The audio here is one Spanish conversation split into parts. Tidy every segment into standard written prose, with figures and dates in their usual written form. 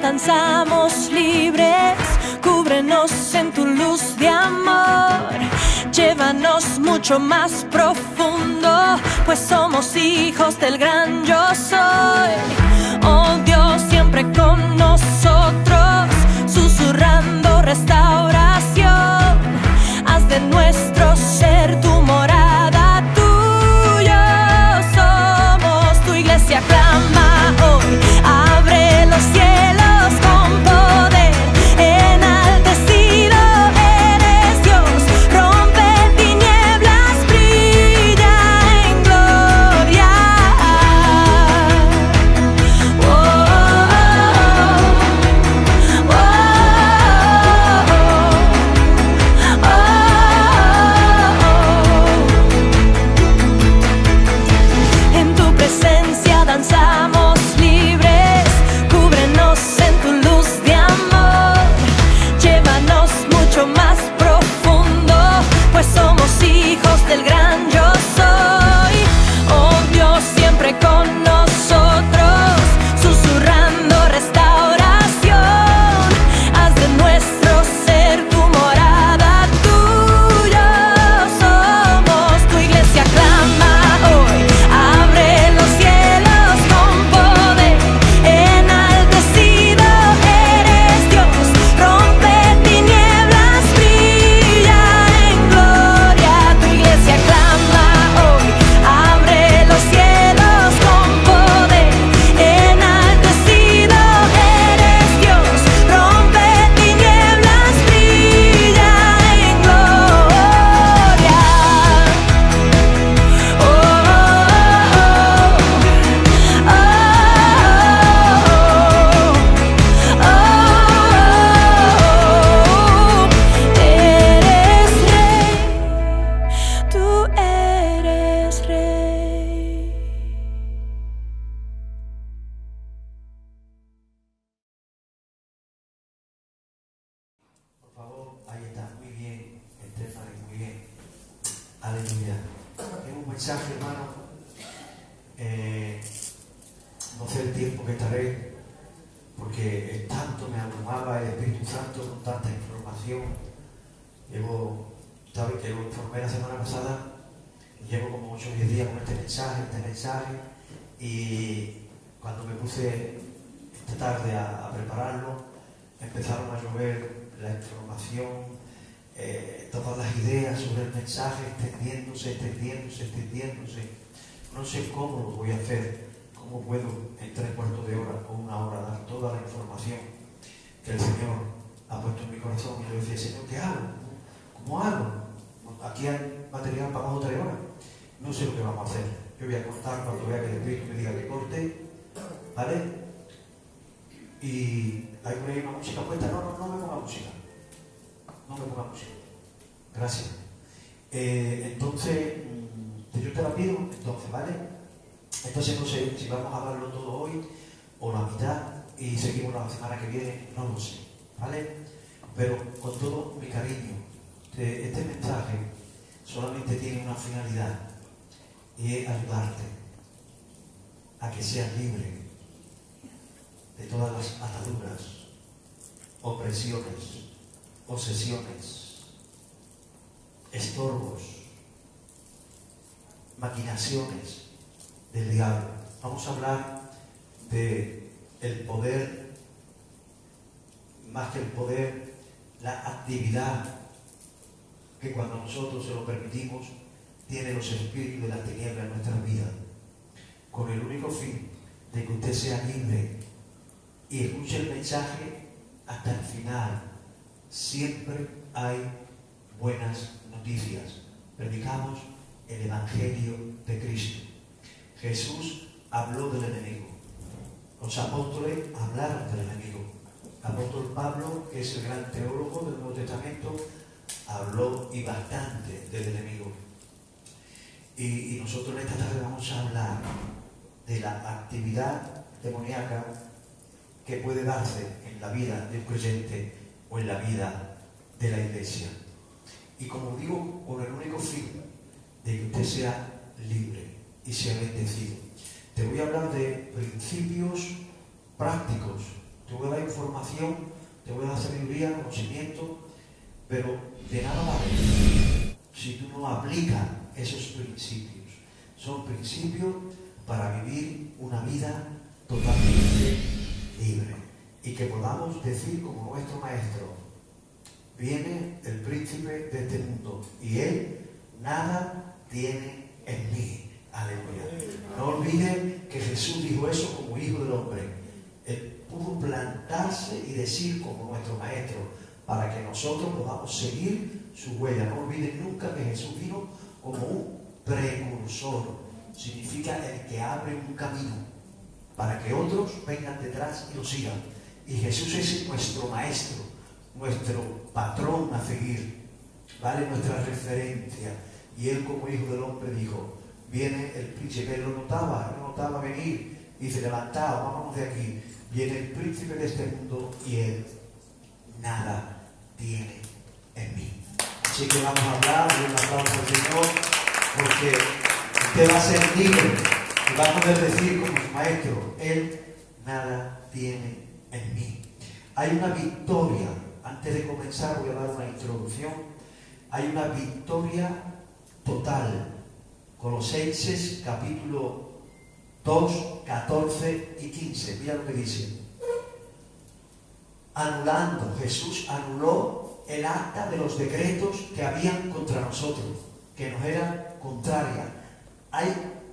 danzamos libres, cúbrenos en tu luz de amor, llévanos mucho más profundo, pues somos hijos del gran yo soy. Oh Dios, siempre con nosotros, susurrando restauración, haz de nuestro ser tu morada, tuyo somos, tu iglesia clama hoy, abre los cielos con poder, enaltecido eres Dios, rompe tinieblas, brilla en gloria. Oh, oh, oh, oh, oh, oh. En tu presencia danzamos libres, cúbrenos en tu luz de amor, llévanos mucho más profundo, pues somos hijos del gran yo soy. Oh Dios, siempre con nosotros, susurrando restauración, haz de nuestro ser tu morada, tuyo somos, tu iglesia clama hoy, abre los cielos con poder, enaltecido eres Dios, rompe tinieblas, brilla en gloria, tu iglesia clama hoy, abre los cielos con poder, enaltecido eres Dios, rompe tinieblas, brilla en gloria. Oh, oh, oh, oh, eres rey, tú eres rey. Por favor, ahí está, muy bien, Estefany, muy bien. Aleluya. Tengo un mensaje, hermano. No sé el tiempo que estaré, porque tanto me abrumaba el Espíritu Santo con tanta información. ¿Sabes que lo informé la semana pasada? Llevo como 8 o 10 días con este mensaje, y cuando me puse esta tarde a prepararlo, empezaron a llover la información, todas las ideas sobre el mensaje extendiéndose. No sé cómo lo voy a hacer, cómo puedo en 3/4 de hora o 1 hora dar toda la información que el Señor ha puesto en mi corazón. Y yo decía, Señor, ¿qué hago? ¿Cómo hago? Aquí hay material para 2 o 3 horas. No sé lo que vamos a hacer. Yo voy a cortar cuando vea que el Espíritu me diga que corte, ¿vale? Y hay por ahí una música puesta. No me ponga música. No me ponga música. Gracias. Entonces, yo te la pido, entonces, ¿vale? Entonces no sé si vamos a darlo todo hoy o la mitad y seguimos la semana que viene, no lo sé, ¿vale? Pero con todo mi cariño, este mensaje solamente tiene una finalidad y es ayudarte a que seas libre de todas las ataduras, opresiones, obsesiones, estorbos, maquinaciones del diablo. Vamos a hablar de el poder, más que el poder, la actividad que cuando nosotros se lo permitimos tiene los espíritus de las tinieblas en nuestra vida, con el único fin de que usted sea libre y escuche el mensaje hasta el final. Siempre hay buenas noticias. Predicamos el Evangelio de Cristo. Jesús habló del enemigo. Los apóstoles hablaron del enemigo. El apóstol Pablo, que es el gran teólogo del Nuevo Testamento, habló y bastante del enemigo. Y nosotros en esta tarde vamos a hablar de la actividad demoníaca que puede darse en la vida del creyente o en la vida de la iglesia. Y como digo, con el único fin de que usted sea libre y y sea bendecido. Te voy a hablar de principios prácticos te voy a dar información, te voy a dar sabiduría, conocimiento, pero de nada vale si tú no aplicas esos principios. Son principios para vivir una vida totalmente libre y que podamos decir como nuestro maestro: viene el príncipe de este mundo y él nada tiene en mí. Aleluya. No olviden que Jesús dijo eso como hijo del hombre. Él pudo plantarse y decir como nuestro maestro para que nosotros podamos seguir su huella. No olviden nunca que Jesús vino como un precursor. Significa el que abre un camino para que otros vengan detrás y lo sigan. Y Jesús es nuestro maestro, nuestro patrón a seguir, ¿vale? Nuestra referencia. Y él como hijo del hombre dijo: viene el príncipe. Él lo notaba venir. Dice: levantaos, vámonos de aquí. Viene el príncipe de este mundo y él nada tiene en mí. Así que vamos a hablar de un aplauso al Señor, porque usted va a ser libre y va a poder decir como su maestro: él nada tiene en mí. Hay una victoria. Antes de comenzar voy a dar una introducción. Hay una victoria total. Colosenses capítulo 2, 14 y 15. Mira lo que dice. Anulando, Jesús anuló el acta de los decretos que habían contra nosotros, que nos eran contrarias.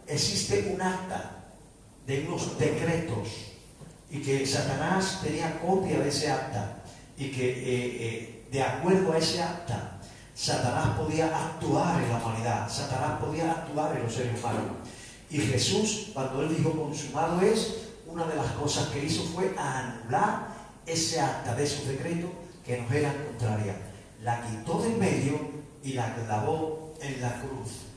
Existe un acta de unos decretos y que Satanás tenía copia de ese acta y que de acuerdo a ese acta Satanás podía actuar en la humanidad, Satanás podía actuar en los seres humanos. Y Jesús, cuando él dijo consumado es, una de las cosas que hizo fue anular ese acta de esos decretos que nos eran contrarias. La quitó del medio y la clavó en la cruz.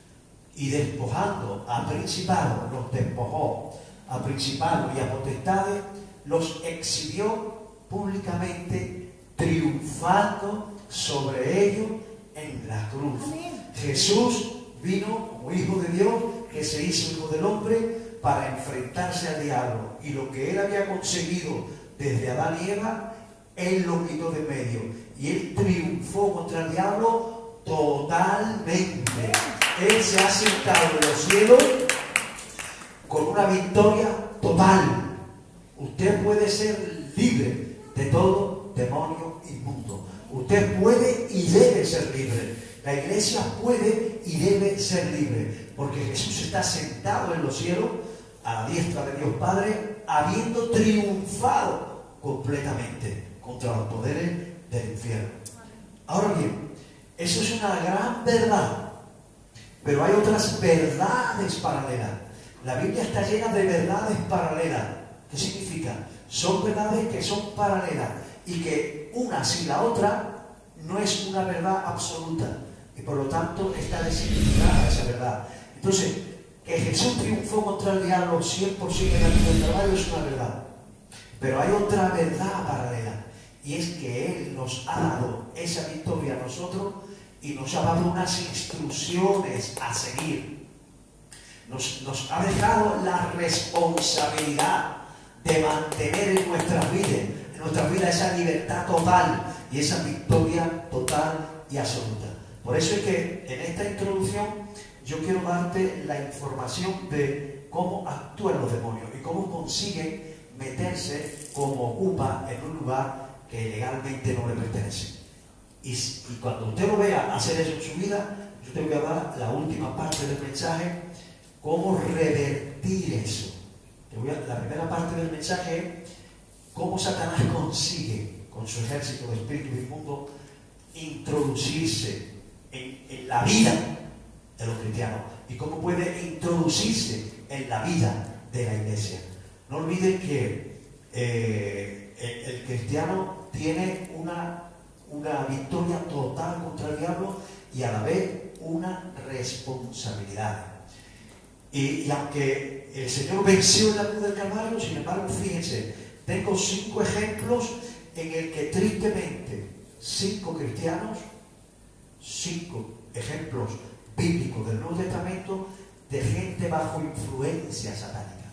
Y despojando a principados, los despojó a principados y a potestades, los exhibió públicamente, triunfando sobre ellos en la cruz. Amén. Jesús vino como hijo de Dios, que se hizo hijo del hombre, para enfrentarse al diablo. Y lo que él había conseguido desde Adán y Eva, él lo quitó de medio. Y él triunfó contra el diablo totalmente. Él se ha sentado en los cielos con una victoria total. Usted puede ser libre de todo demonio inmundo. Usted puede y debe ser libre. La iglesia puede y debe ser libre, porque Jesús está sentado en los cielos a la diestra de Dios Padre, habiendo triunfado completamente contra los poderes del infierno. Ahora bien, eso es una gran verdad, pero hay otras verdades paralelas. La Biblia está llena de verdades paralelas. ¿Qué significa? Son verdades que son paralelas y que una sin la otra no es una verdad absoluta y por lo tanto está desequilibrada esa verdad. Entonces, que Jesús triunfó contra el diablo 100% en la cruz del Calvario es una verdad, pero hay otra verdad paralela, y es que Él nos ha dado esa victoria a nosotros y nos ha dado unas instrucciones a seguir. Nos ha dejado la responsabilidad de mantener en nuestras vidas esa libertad total y esa victoria total y absoluta. Por eso es que en esta introducción yo quiero darte la información de cómo actúan los demonios y cómo consiguen meterse como ocupa en un lugar que legalmente no le pertenece. Y cuando usted lo vea hacer eso en su vida, yo te voy a dar la última parte del mensaje, cómo revertir eso. La primera parte del mensaje es cómo Satanás consigue, con su ejército de espíritus inmundos, introducirse en la vida de los cristianos y cómo puede introducirse en la vida de la iglesia. No olviden que el cristiano tiene una victoria total contra el diablo y a la vez una responsabilidad. Y aunque el Señor venció en la cruz del Calvario, sin embargo, fíjense, tengo 5 ejemplos en el que tristemente 5 cristianos, 5 ejemplos bíblicos del Nuevo Testamento de gente bajo influencia satánica.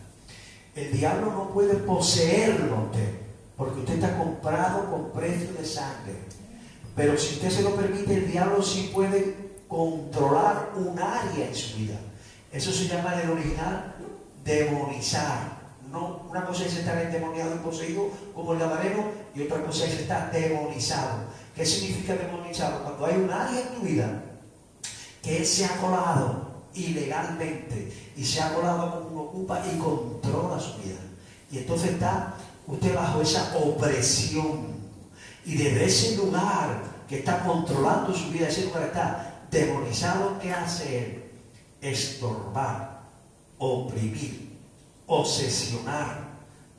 El diablo no puede poseerlo a usted, porque usted está comprado con precio de sangre. Pero si usted se lo permite, el diablo sí puede controlar un área en su vida. Eso se llama en el original demonizar. No, una cosa es estar endemoniado y poseído como el gadareno, y otra cosa es estar demonizado. ¿Qué significa demonizado? Cuando hay un área en tu vida que él se ha colado ilegalmente y se ha colado como uno ocupa y controla su vida. Y entonces está usted bajo esa opresión. Y desde ese lugar que está controlando su vida, ese lugar está demonizado, ¿qué hace él? Estorbar, oprimir, obsesionar,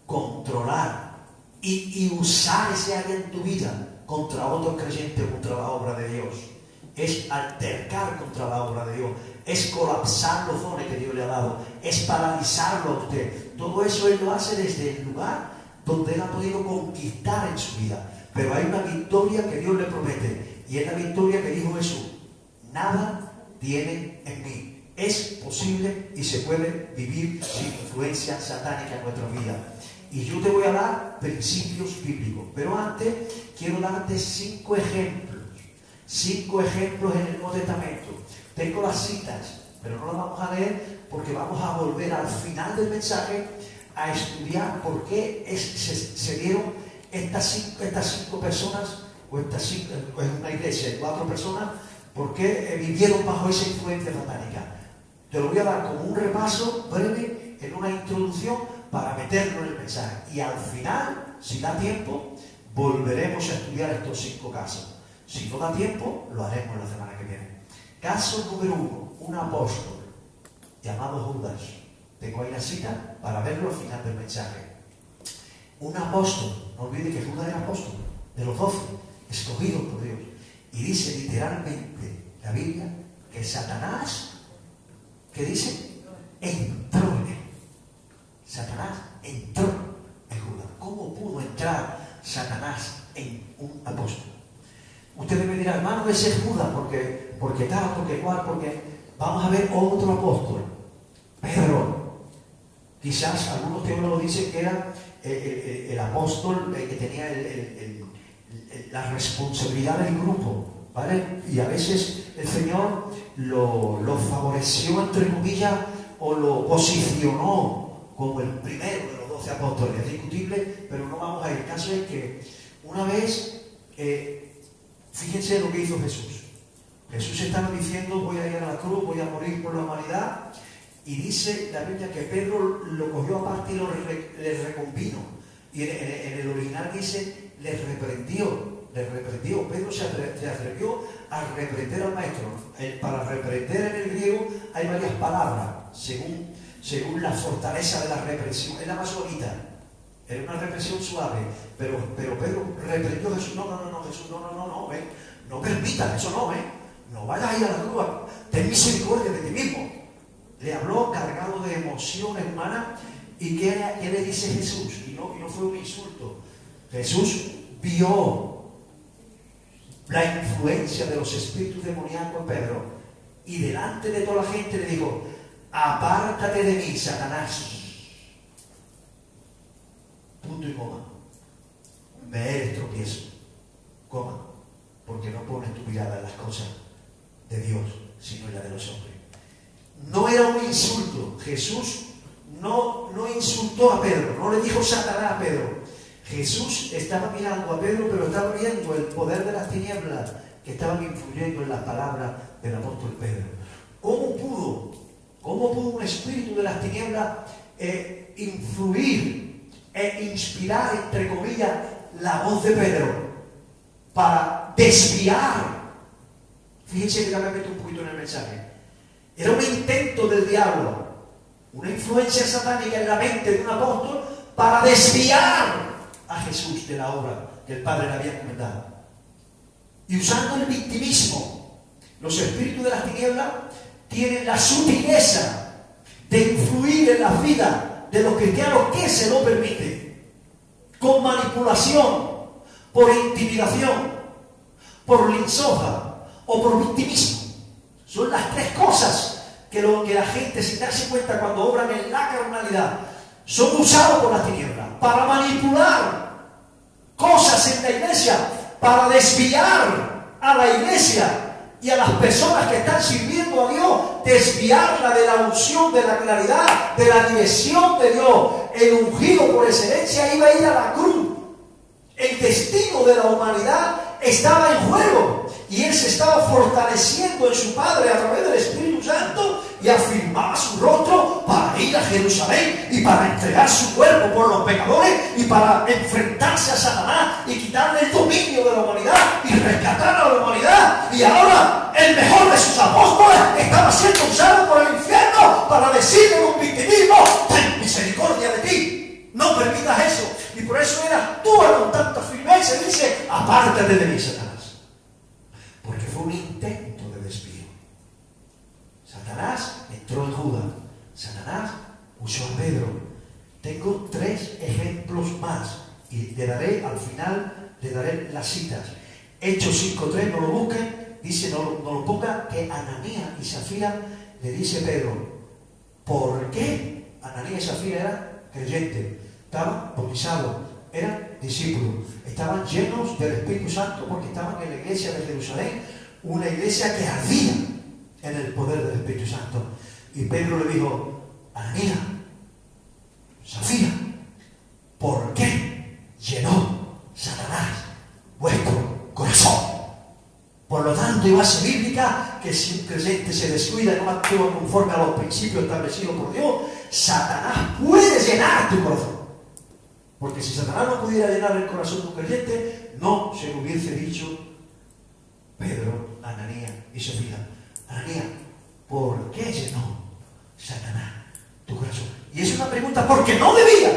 controlar y usar ese área en tu vida contra otro creyente, contra la obra de Dios. Es altercar contra la obra de Dios, es colapsar los dones que Dios le ha dado, es paralizarlo a usted. Todo eso él lo hace desde el lugar donde él ha podido conquistar en su vida. Pero hay una victoria que Dios le promete, y es la victoria que dijo Jesús: nada tienen en mí. Es posible y se puede vivir sin influencia satánica en nuestra vida. Y yo te voy a dar principios bíblicos, pero antes quiero darte 5 ejemplos. 5 ejemplos en el Nuevo Testamento. Tengo las citas, pero no las vamos a leer porque vamos a volver al final del mensaje a estudiar por qué se dieron estas cinco personas, o en una iglesia, 4 personas, por qué vivieron bajo esa influencia satánica. Te lo voy a dar como un repaso breve en una introducción para meterlo en el mensaje. Y al final, si da tiempo, volveremos a estudiar estos 5 casos. Si no da tiempo, lo haremos la semana que viene. Caso número 1, un apóstol llamado Judas. Tengo ahí la cita para verlo al final del mensaje. Un apóstol, no olvide que Judas era apóstol, de los 12, escogidos por Dios. Y dice literalmente la Biblia que Satanás, ¿qué dice? Entró en él. Satanás entró en Judas. ¿Cómo pudo entrar Satanás en un apóstol? Usted me dirá, hermano, ese es Judas, porque tal, porque cual, porque vamos a ver otro apóstol, Pedro. Quizás algunos teólogos dicen que era el apóstol que tenía la responsabilidad del grupo, ¿vale? Y a veces el Señor lo favoreció, entre comillas, o lo posicionó como el primero de los 12 apóstoles. Es discutible, pero no vamos a ir. El caso es que una vez, fíjense lo que hizo Jesús. Jesús estaba diciendo: voy a ir a la cruz, voy a morir por la humanidad. Y dice la Biblia que Pedro lo cogió aparte y le reconvino. Y en el original dice, le reprendió. Pedro se atrevió a reprender al maestro. Para reprender en el griego hay varias palabras, según la fortaleza de la represión. Es la más suavita. Era una represión suave. Pero Pedro reprendió a Jesús. No, Jesús, no permitas eso, no vayas a ir a la cruz. Ten misericordia de ti mismo. Le habló cargado de emociones humanas. ¿Y qué le dice Jesús? Y no fue un insulto. Jesús vio la influencia de los espíritus demoníacos en Pedro, y delante de toda la gente le dijo: apártate de mí, Satanás. Punto y coma. Me eres tropiezo. Coma. Porque no pones tu mirada en las cosas de Dios, sino en la de los hombres. No era un insulto. Jesús no insultó a Pedro, no le dijo Satanás a Pedro. Jesús estaba mirando a Pedro, pero estaba viendo el poder de las tinieblas que estaban influyendo en las palabras del apóstol Pedro. ¿Cómo pudo un espíritu de las tinieblas influir e inspirar, entre comillas, la voz de Pedro para desviar? Fíjense que me meto un poquito en el mensaje. Era un intento del diablo, una influencia satánica en la mente de un apóstol para desviar a Jesús de la obra que el Padre le había encomendado. Y usando el victimismo, los espíritus de las tinieblas tienen la sutileza de influir en la vida de los cristianos que se lo permiten, con manipulación, por intimidación, por linsoja o por victimismo. Son las 3 cosas que la gente, sin darse cuenta, cuando obran en la carnalidad, son usados por las tinieblas para manipular cosas en la iglesia para desviar a la iglesia y a las personas que están sirviendo a Dios, desviarla de la unción, de la claridad, de la dirección de Dios. El ungido por excelencia iba a ir a la cruz. El destino de la humanidad estaba en juego y él se estaba fortaleciendo en su Padre a través del Espíritu Santo y afirmaba su rostro para ir a Jerusalén y para entregar su cuerpo por los pecadores y para enfrentarse a Satanás y quitarle el dominio de la humanidad y rescatar a la humanidad. Y ahora el mejor de sus apóstoles estaba siendo usado por el infierno para decirle con victimismo: ten misericordia de ti, no permitas eso. Y por eso él actúa con tanta firmeza y dice: apártate de mí, Satanás. Porque fue un intento de desvío. Satanás entró en Judas. Satanás usó a Pedro. Tengo 3 ejemplos más y le daré al final, le daré las citas. Hechos 5:3, no lo busquen, dice, no lo ponga, que Ananías y Zafira le dice a Pedro: ¿por qué? Ananías y Zafira eran creyentes, estaban bautizados, eran discípulos, estaban llenos del Espíritu Santo porque estaban en la iglesia de Jerusalén, una iglesia que ardía en el poder del Espíritu Santo. Y Pedro le dijo: Ananías, Zafira, ¿por qué llenó Satanás vuestro corazón? Por lo tanto, hay base bíblica que si un creyente se descuida y no actúa conforme a los principios establecidos por Dios, Satanás puede llenar tu corazón. Porque si Satanás no pudiera llenar el corazón de un creyente, no se le hubiese dicho Pedro, Ananías y Zafira: Ananías, ¿por qué llenó Satanás tu corazón? Y es una pregunta porque no debía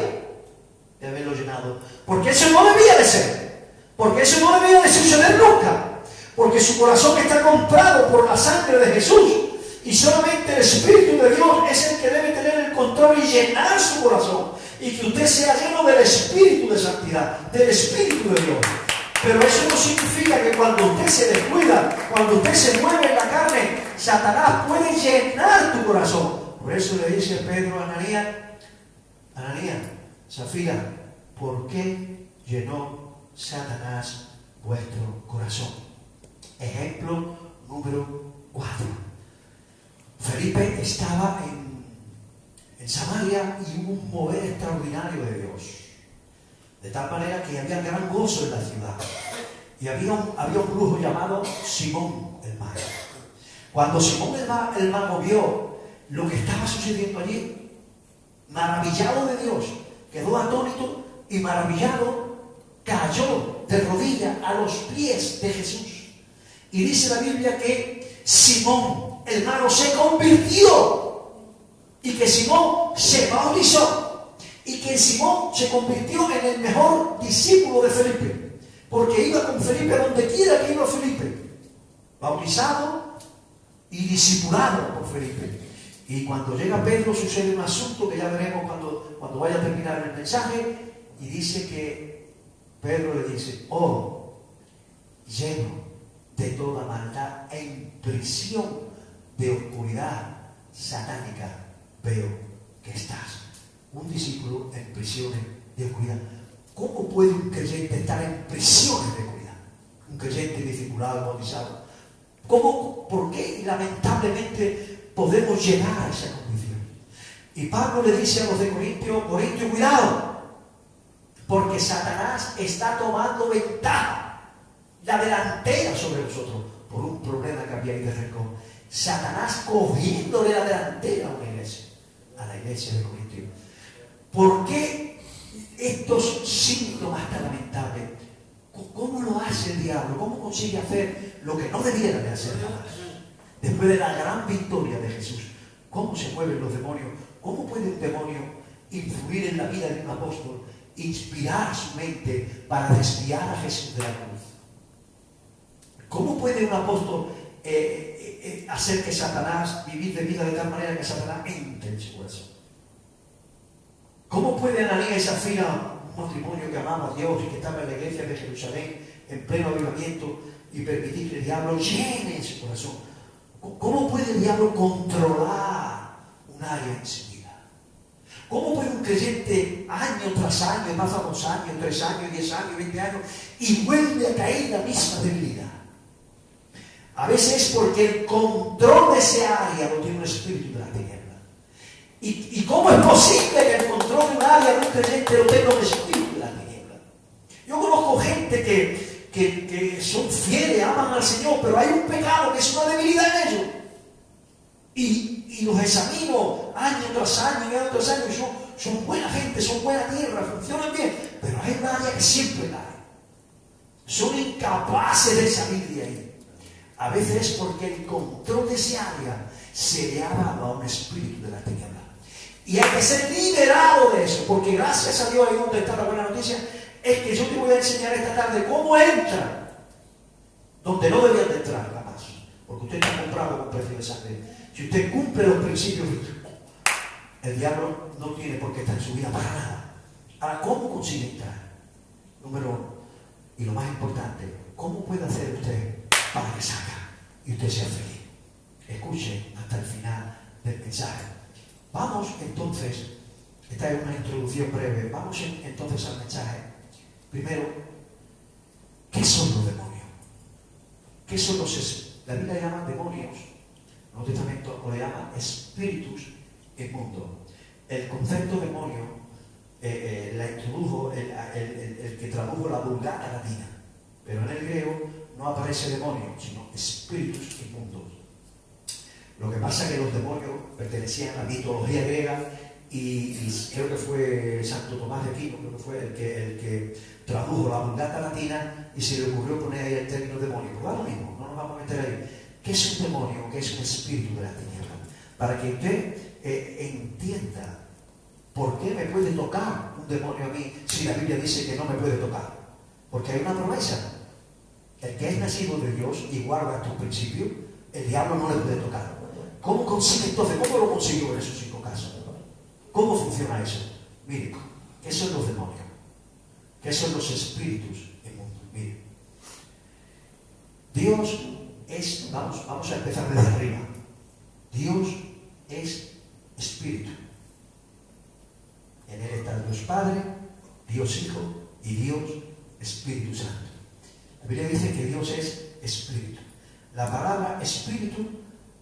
de haberlo llenado, porque eso no debía de ser, porque eso no debía de suceder nunca, porque su corazón está comprado por la sangre de Jesús y solamente el Espíritu de Dios es el que debe tener el control y llenar su corazón, y que usted sea lleno del Espíritu de santidad, del Espíritu de Dios. Pero eso no significa que cuando usted se descuida, cuando usted se mueve en la carne, Satanás puede llenar tu corazón. Por eso le dice Pedro a Ananías: Ananías, Zafira, ¿por qué llenó Satanás vuestro corazón? Ejemplo número 4. Felipe estaba en Samaria y hubo un mover extraordinario de Dios, de tal manera que había gran gozo en la ciudad. Y había un brujo llamado Simón el mago. Cuando Simón el mago vio lo que estaba sucediendo allí, maravillado de Dios, quedó atónito y maravillado, cayó de rodillas a los pies de Jesús. Y dice la Biblia que Simón el mago se convirtió y que Simón se bautizó y que Simón se convirtió en el mejor discípulo de Felipe, porque iba con Felipe donde quiera que iba Felipe, bautizado y discipulado por Felipe. Y cuando llega Pedro sucede un asunto que ya veremos cuando vaya a terminar el mensaje, y dice que Pedro le dice: oh, lleno de toda maldad, en prisión de oscuridad satánica veo que estás. Un discípulo en prisiones de oscuridad. ¿Cómo puede un creyente estar en prisiones de oscuridad? Un creyente discipulado, bautizado. ¿Cómo? ¿Por qué lamentablemente podemos llegar a esa condición? Y Pablo le dice a los de Corintio: cuidado, porque Satanás está tomando ventaja, la delantera sobre nosotros, por un problema que había ahí de rencor. Satanás cogiéndole la delantera a una iglesia, a la iglesia de Corintio. ¿Por qué estos síntomas tan lamentables? ¿Cómo lo hace el diablo? ¿Cómo consigue hacer lo que no debiera de hacer jamás? Después de la gran victoria de Jesús, ¿cómo se mueven los demonios? ¿Cómo puede un demonio influir en la vida de un apóstol, inspirar su mente para desviar a Jesús de la cruz? ¿Cómo puede un apóstol hacer que Satanás, vivir de vida de tal manera que Satanás entre en su corazón? ¿Cómo puede Ananías y Zafira, un matrimonio que amaba a Dios y que estaba en la iglesia de Jerusalén en pleno avivamiento, y permitir que el diablo llene su corazón? ¿Cómo puede el diablo controlar un área en su vida? ¿Cómo puede un creyente año tras año, pasa 2 años, 3 años, 10 años, 20 años, y vuelve a caer en la misma debilidad? A veces es porque el control de ese área lo tiene un espíritu de la tiniebla. ¿Y cómo es posible que el control de un área de un creyente lo tenga un espíritu de la tiniebla? Yo conozco gente que son fieles, aman al Señor, pero hay un pecado que es una debilidad en ellos. Y los examino año tras año y año tras año, y son buena gente, son buena tierra, funcionan bien, pero hay un área que siempre cae. Son incapaces de salir de ahí. A veces es porque el control de ese área se le ha dado a un espíritu de la tiniebla. Y hay que ser liberado de eso, porque gracias a Dios, ahí donde está la buena noticia, es que yo te voy a enseñar esta tarde cómo entra donde no deberían de entrar, capaz. Porque usted está comprado con precio de sangre. Si usted cumple los principios, el diablo no tiene por qué estar en su vida para nada. Ahora, ¿cómo consigue entrar? Número 1, y lo más importante, ¿cómo puede hacer usted para que salga y usted sea feliz? Escuche hasta el final del mensaje. Vamos entonces, esta es una introducción breve, vamos entonces al mensaje. Primero, ¿qué son los demonios? ¿Qué son la Biblia llama demonios? El Nuevo Testamento lo llama espíritus inmundos. El concepto demonio la introdujo el que tradujo la Vulgata latina, pero en el griego no aparece demonio, sino espíritus inmundos. Lo que pasa es que los demonios pertenecían a la mitología griega y creo que fue Santo Tomás de Aquino, creo que fue el que tradujo la Vulgata latina y se le ocurrió poner ahí el término demonio. Pues va lo mismo, no nos vamos a meter ahí. ¿Qué es un demonio? ¿Qué es un espíritu de la tiniebla? Para que usted entienda por qué me puede tocar un demonio a mí si la Biblia dice que no me puede tocar. Porque hay una promesa. El que es nacido de Dios y guarda tus principios, el diablo no le puede tocar. ¿Cómo consigue entonces? ¿Cómo lo consiguió en esos 5 casos? ¿Cómo funciona eso? Miren, ¿qué son los demonios? ¿Qué son los espíritus inmundos? Miren, Dios es, vamos a empezar desde arriba. Dios es espíritu. En él está Dios Padre, Dios Hijo y Dios Espíritu Santo. La Biblia dice que Dios es espíritu. La palabra espíritu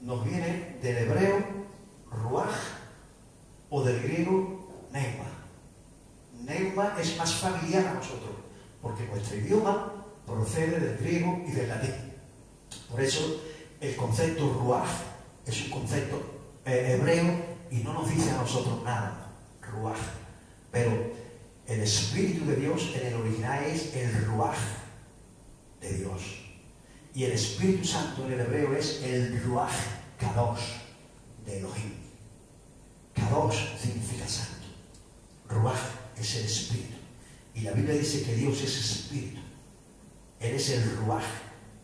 nos viene del hebreo ruach o del griego neuma. Neuma es más familiar a nosotros porque nuestro idioma procede del griego y del latín. Por eso el concepto ruach es un concepto hebreo y no nos dice a nosotros nada, ruach. Pero el Espíritu de Dios en el original es el ruach de Dios. Y el Espíritu Santo en el hebreo es el ruach kadosh de Elohim. Kadosh significa santo. Ruach es el Espíritu. Y la Biblia dice que Dios es Espíritu. Él es el ruach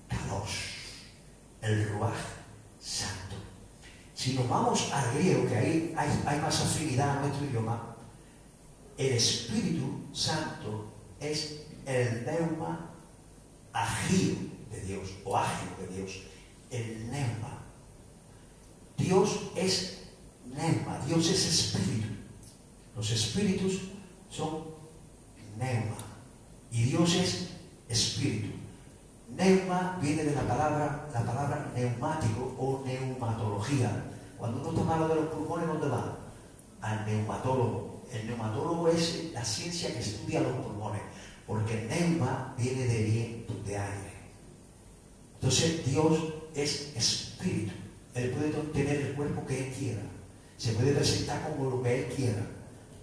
kadosh, el ruach santo. Si nos vamos al griego, que ahí hay más afinidad a nuestro idioma, el Espíritu Santo es el neuma agio de Dios, o agio de Dios, el neuma. Dios es neuma, Dios es espíritu. Los espíritus son neuma y Dios es espíritu. Neuma viene de la palabra neumático o neumatología. Cuando uno está malo de los pulmones, ¿dónde va? Al neumatólogo. El neumatólogo es la ciencia que estudia los pulmones, porque el neuma viene de viento, de aire. Entonces Dios es espíritu. Él puede tener el cuerpo que Él quiera, se puede presentar como lo que Él quiera,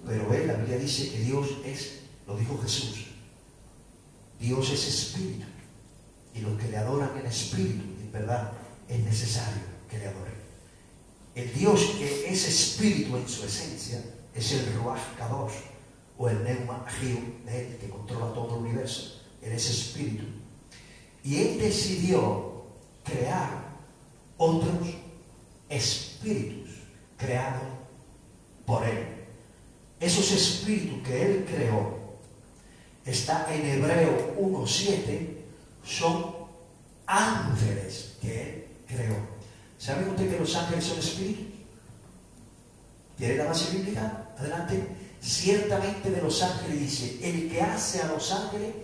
pero la Biblia dice que Dios es, lo dijo Jesús, Dios es espíritu, y los que le adoran en espíritu, en verdad, es necesario que le adoren. El Dios que es espíritu en su esencia es el ruach kadosh, o el neuma agio de Él, que controla todo el universo. Él es espíritu. Y Él decidió crear otros espíritus creados por Él. Esos espíritus que Él creó, está en Hebreo 1:7, son ángeles que Él creó. ¿Sabe usted que los ángeles son espíritus? ¿Tiene la base bíblica? adelante, ciertamente de los ángeles dice, el que hace a los ángeles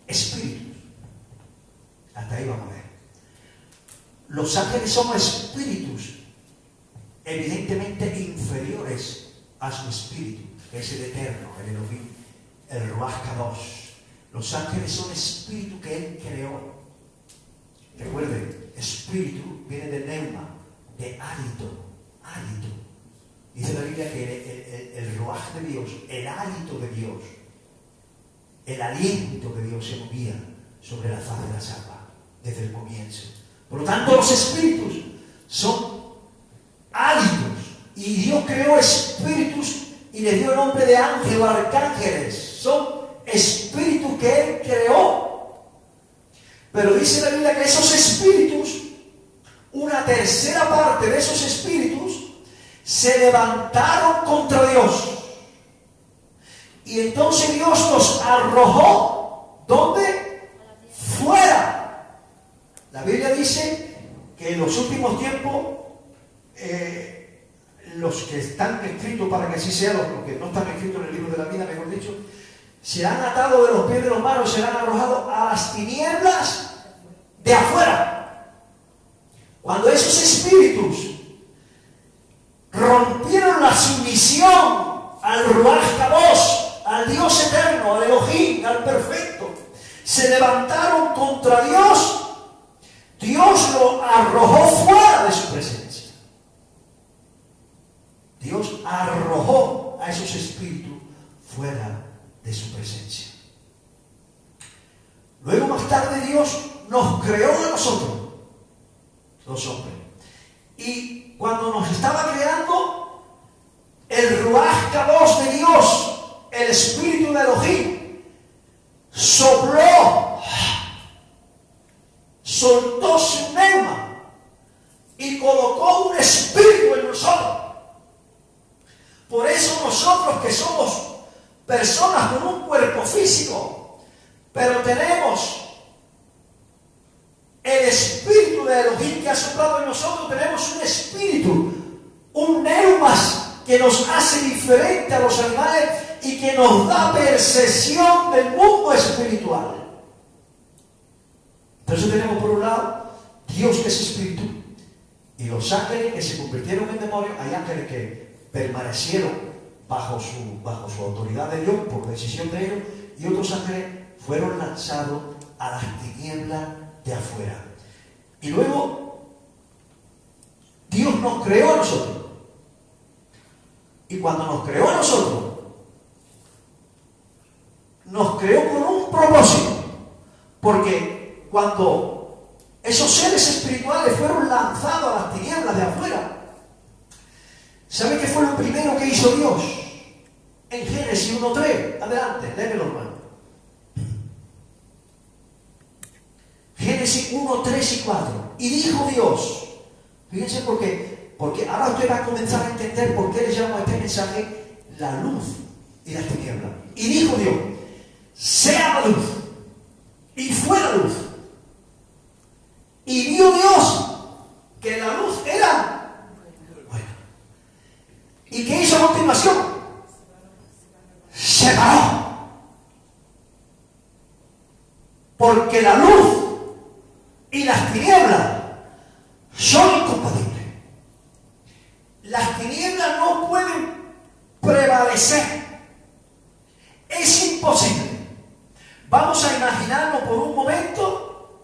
espíritus. Hasta ahí vamos a ver. Los ángeles son espíritus, evidentemente inferiores a su espíritu, que es el eterno, el Elohim, el Ruach Kadosh. Los ángeles son espíritu que Él creó. Recuerden, espíritu viene de neuma, de hálito, hálito. Dice la Biblia que el Ruach de Dios, el hálito de Dios, el aliento de Dios se movía sobre la faz de las aguas desde el comienzo. Por lo tanto, los espíritus son hálitos y Dios creó espíritus y les dio el nombre de ángel o arcángeles. Son espíritus que Él creó. Pero dice la Biblia que esos espíritus, una tercera parte de esos espíritus, se levantaron contra Dios. Y entonces Dios los arrojó. ¿Dónde? Fuera. La Biblia dice que en los últimos tiempos, los que están escritos, para que así sea, los que no están escritos en el libro de la vida, mejor dicho, serán atados de los pies de los manos, serán arrojados a las tinieblas de afuera. Cuando esos espíritus rompieron la sumisión al Ruach Kadosh, al Dios eterno, al Elohim, al perfecto, se levantaron contra Dios, Dios lo arrojó fuera de su presencia. Dios arrojó a esos espíritus fuera de su presencia. Luego, más tarde, Dios nos creó a nosotros, los hombres. Y cuando nos estaba creando, el Ruach Kadosh de Dios, el espíritu de Elohim, sopló, soltó su neuma y colocó un espíritu en nosotros. Por eso nosotros, que somos personas con un cuerpo físico, pero tenemos el espíritu de Elohim que ha soplado en nosotros, tenemos un espíritu, un neumas que nos hace diferente a los animales y que nos da percepción del mundo espiritual. Entonces tenemos por un lado Dios, que es espíritu, y los ángeles que se convirtieron en demonios. Hay ángeles que permanecieron bajo su autoridad de Dios por decisión de ellos, y otros ángeles fueron lanzados a las tinieblas de afuera. Y luego Dios nos creó a nosotros, y cuando nos creó a nosotros, nos creó con un propósito, porque cuando esos seres espirituales fueron lanzados a las tinieblas de afuera, ¿sabe qué fue lo primero que hizo Dios? En Génesis 1:3, adelante, léelo, hermano. Génesis 1, 3 y 4. Y dijo Dios, fíjense porque ahora usted va a comenzar a entender por qué le llamo a este mensaje la luz y las tinieblas. Y dijo Dios, sea la luz, y fue la luz. Y vio Dios que la luz era buena. ¿Y qué hizo a continuación? Separó. Porque la luz y las tinieblas son incompatibles. Las tinieblas no pueden prevalecer. Es imposible. Vamos a imaginarnos por un momento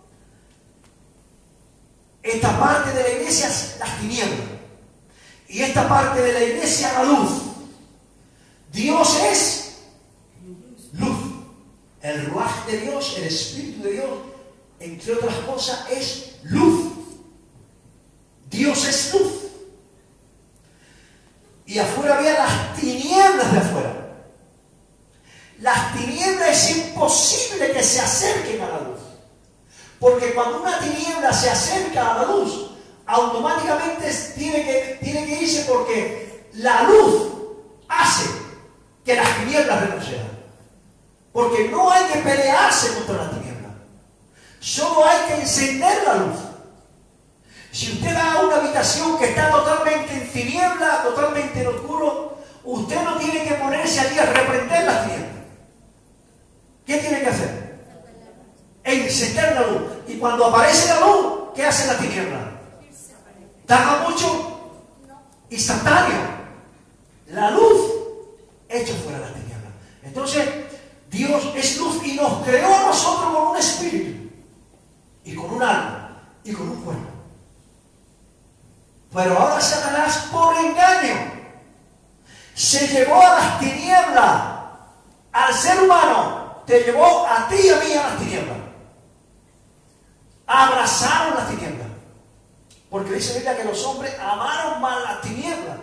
esta parte de la iglesia, las tinieblas, y esta parte de la iglesia, la luz. Dios es luz. El Ruach de Dios, el Espíritu de Dios, entre otras cosas, es luz. Dios es luz. Y afuera había las tinieblas de afuera. Las tinieblas es imposible que se acerquen a la luz. Porque cuando una tiniebla se acerca a la luz, automáticamente tiene que irse, porque la luz hace que las tinieblas retrocedan. Porque no hay que pelearse contra las tinieblas. Solo hay que encender la luz. Si usted va a una habitación que está totalmente en tiniebla, totalmente en oscuro, Usted no tiene que ponerse allí a reprender las tinieblas. ¿Qué tiene que hacer? Encender la luz. Y cuando aparece la luz, ¿qué hace la tiniebla? ¿Tarda mucho? Instantáneo. La luz echa fuera las tinieblas. Entonces, Dios es luz y nos creó a nosotros con un espíritu, y con un alma, y con un cuerpo. Pero ahora Satanás, por engaño, se llevó a las tinieblas al ser humano. Te llevó a ti y a mí a las tinieblas. Abrazaron las tinieblas. Porque dice la Biblia que los hombres amaron más las tinieblas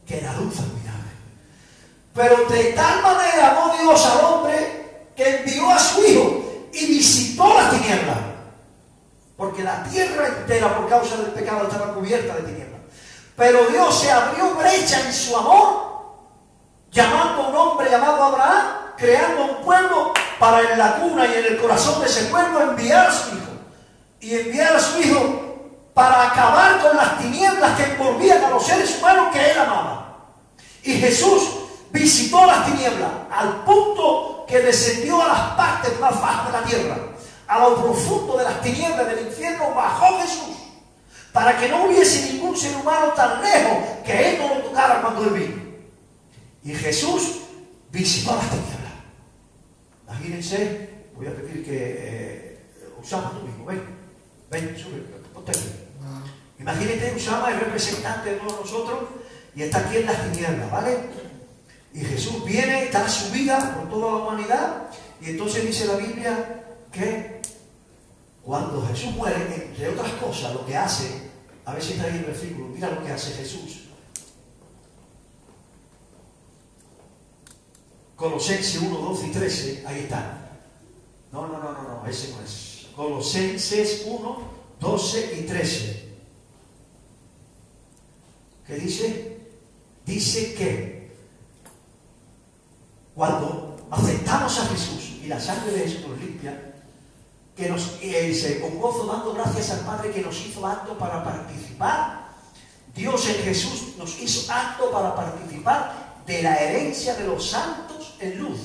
que la luz admirable. Pero de tal manera amó Dios al hombre que envió a su Hijo y visitó las tinieblas. Porque la tierra entera, por causa del pecado, estaba cubierta de tinieblas. Pero Dios se abrió brecha en su amor, llamando a un hombre llamado Abraham, creando un pueblo para en la cuna y en el corazón de ese pueblo enviar a su Hijo. Y enviar a su Hijo para acabar con las tinieblas que envolvían a los seres humanos que Él amaba. Y Jesús visitó las tinieblas al punto que descendió a las partes más bajas de la tierra. A lo profundo de las tinieblas del infierno bajó Jesús, para que no hubiese ningún ser humano tan lejos que Él no lo tocara cuando Él vino. Y Jesús visitó las tinieblas. Imagínense, voy a pedir que Usama, tú mismo, ven, sube, ponte aquí. Imagínate, Usama es representante de todos nosotros y está aquí en las tinieblas, ¿vale? Y Jesús viene, da su vida por toda la humanidad, y entonces dice la Biblia que cuando Jesús muere, entre otras cosas, lo que hace, a ver si está ahí el versículo, mira lo que hace Jesús. Colosenses 1, 12 y 13, ahí está. No, ese no es. Colosenses 1, 12 y 13. ¿Qué dice? Dice que cuando aceptamos a Jesús y la sangre de Jesús nos limpia, que nos dice, con gozo dando gracias al Padre que nos hizo apto para participar. Dios en Jesús nos hizo apto para participar de la herencia de los santos en luz.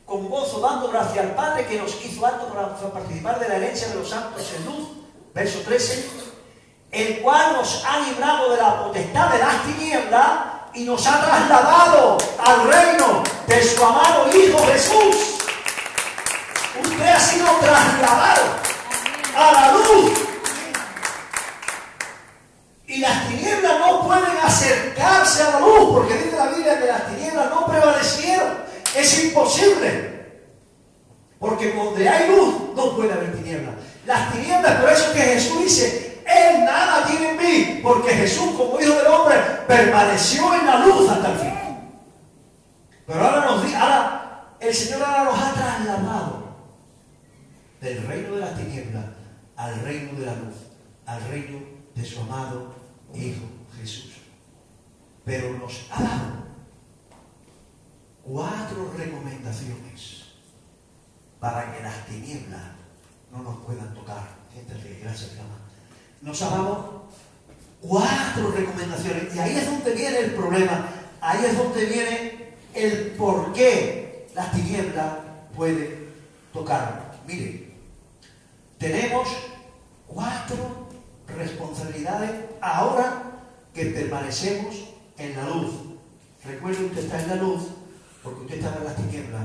Con gozo dando gracias al Padre que nos hizo apto para participar de la herencia de los santos en luz. Verso 13. El cual nos ha librado de la potestad de las tinieblas y nos ha trasladado al reino de su amado Hijo Jesús. Usted ha sido trasladado a la luz. Y las tinieblas no pueden acercarse a la luz, porque dice la Biblia que las tinieblas no prevalecieron. Es imposible. Porque donde hay luz no puede haber tinieblas. Las tinieblas, por eso que Jesús dice, Él nada tiene en mí, porque Jesús como Hijo del Hombre permaneció en la luz hasta el fin. Pero ahora el Señor nos ha trasladado del reino de las tinieblas al reino de la luz, al reino de su amado Hijo Jesús. Pero nos ha dado 4 recomendaciones para que las tinieblas no nos puedan tocar. Siéntate, gracias, Cama. Nos ha dado 4 recomendaciones, y ahí es donde viene el problema, ahí es donde viene el por qué las tinieblas pueden tocarnos. Mire, tenemos 4 responsabilidades ahora que permanecemos en la luz. Recuerde, usted está en la luz porque usted estaba en las tinieblas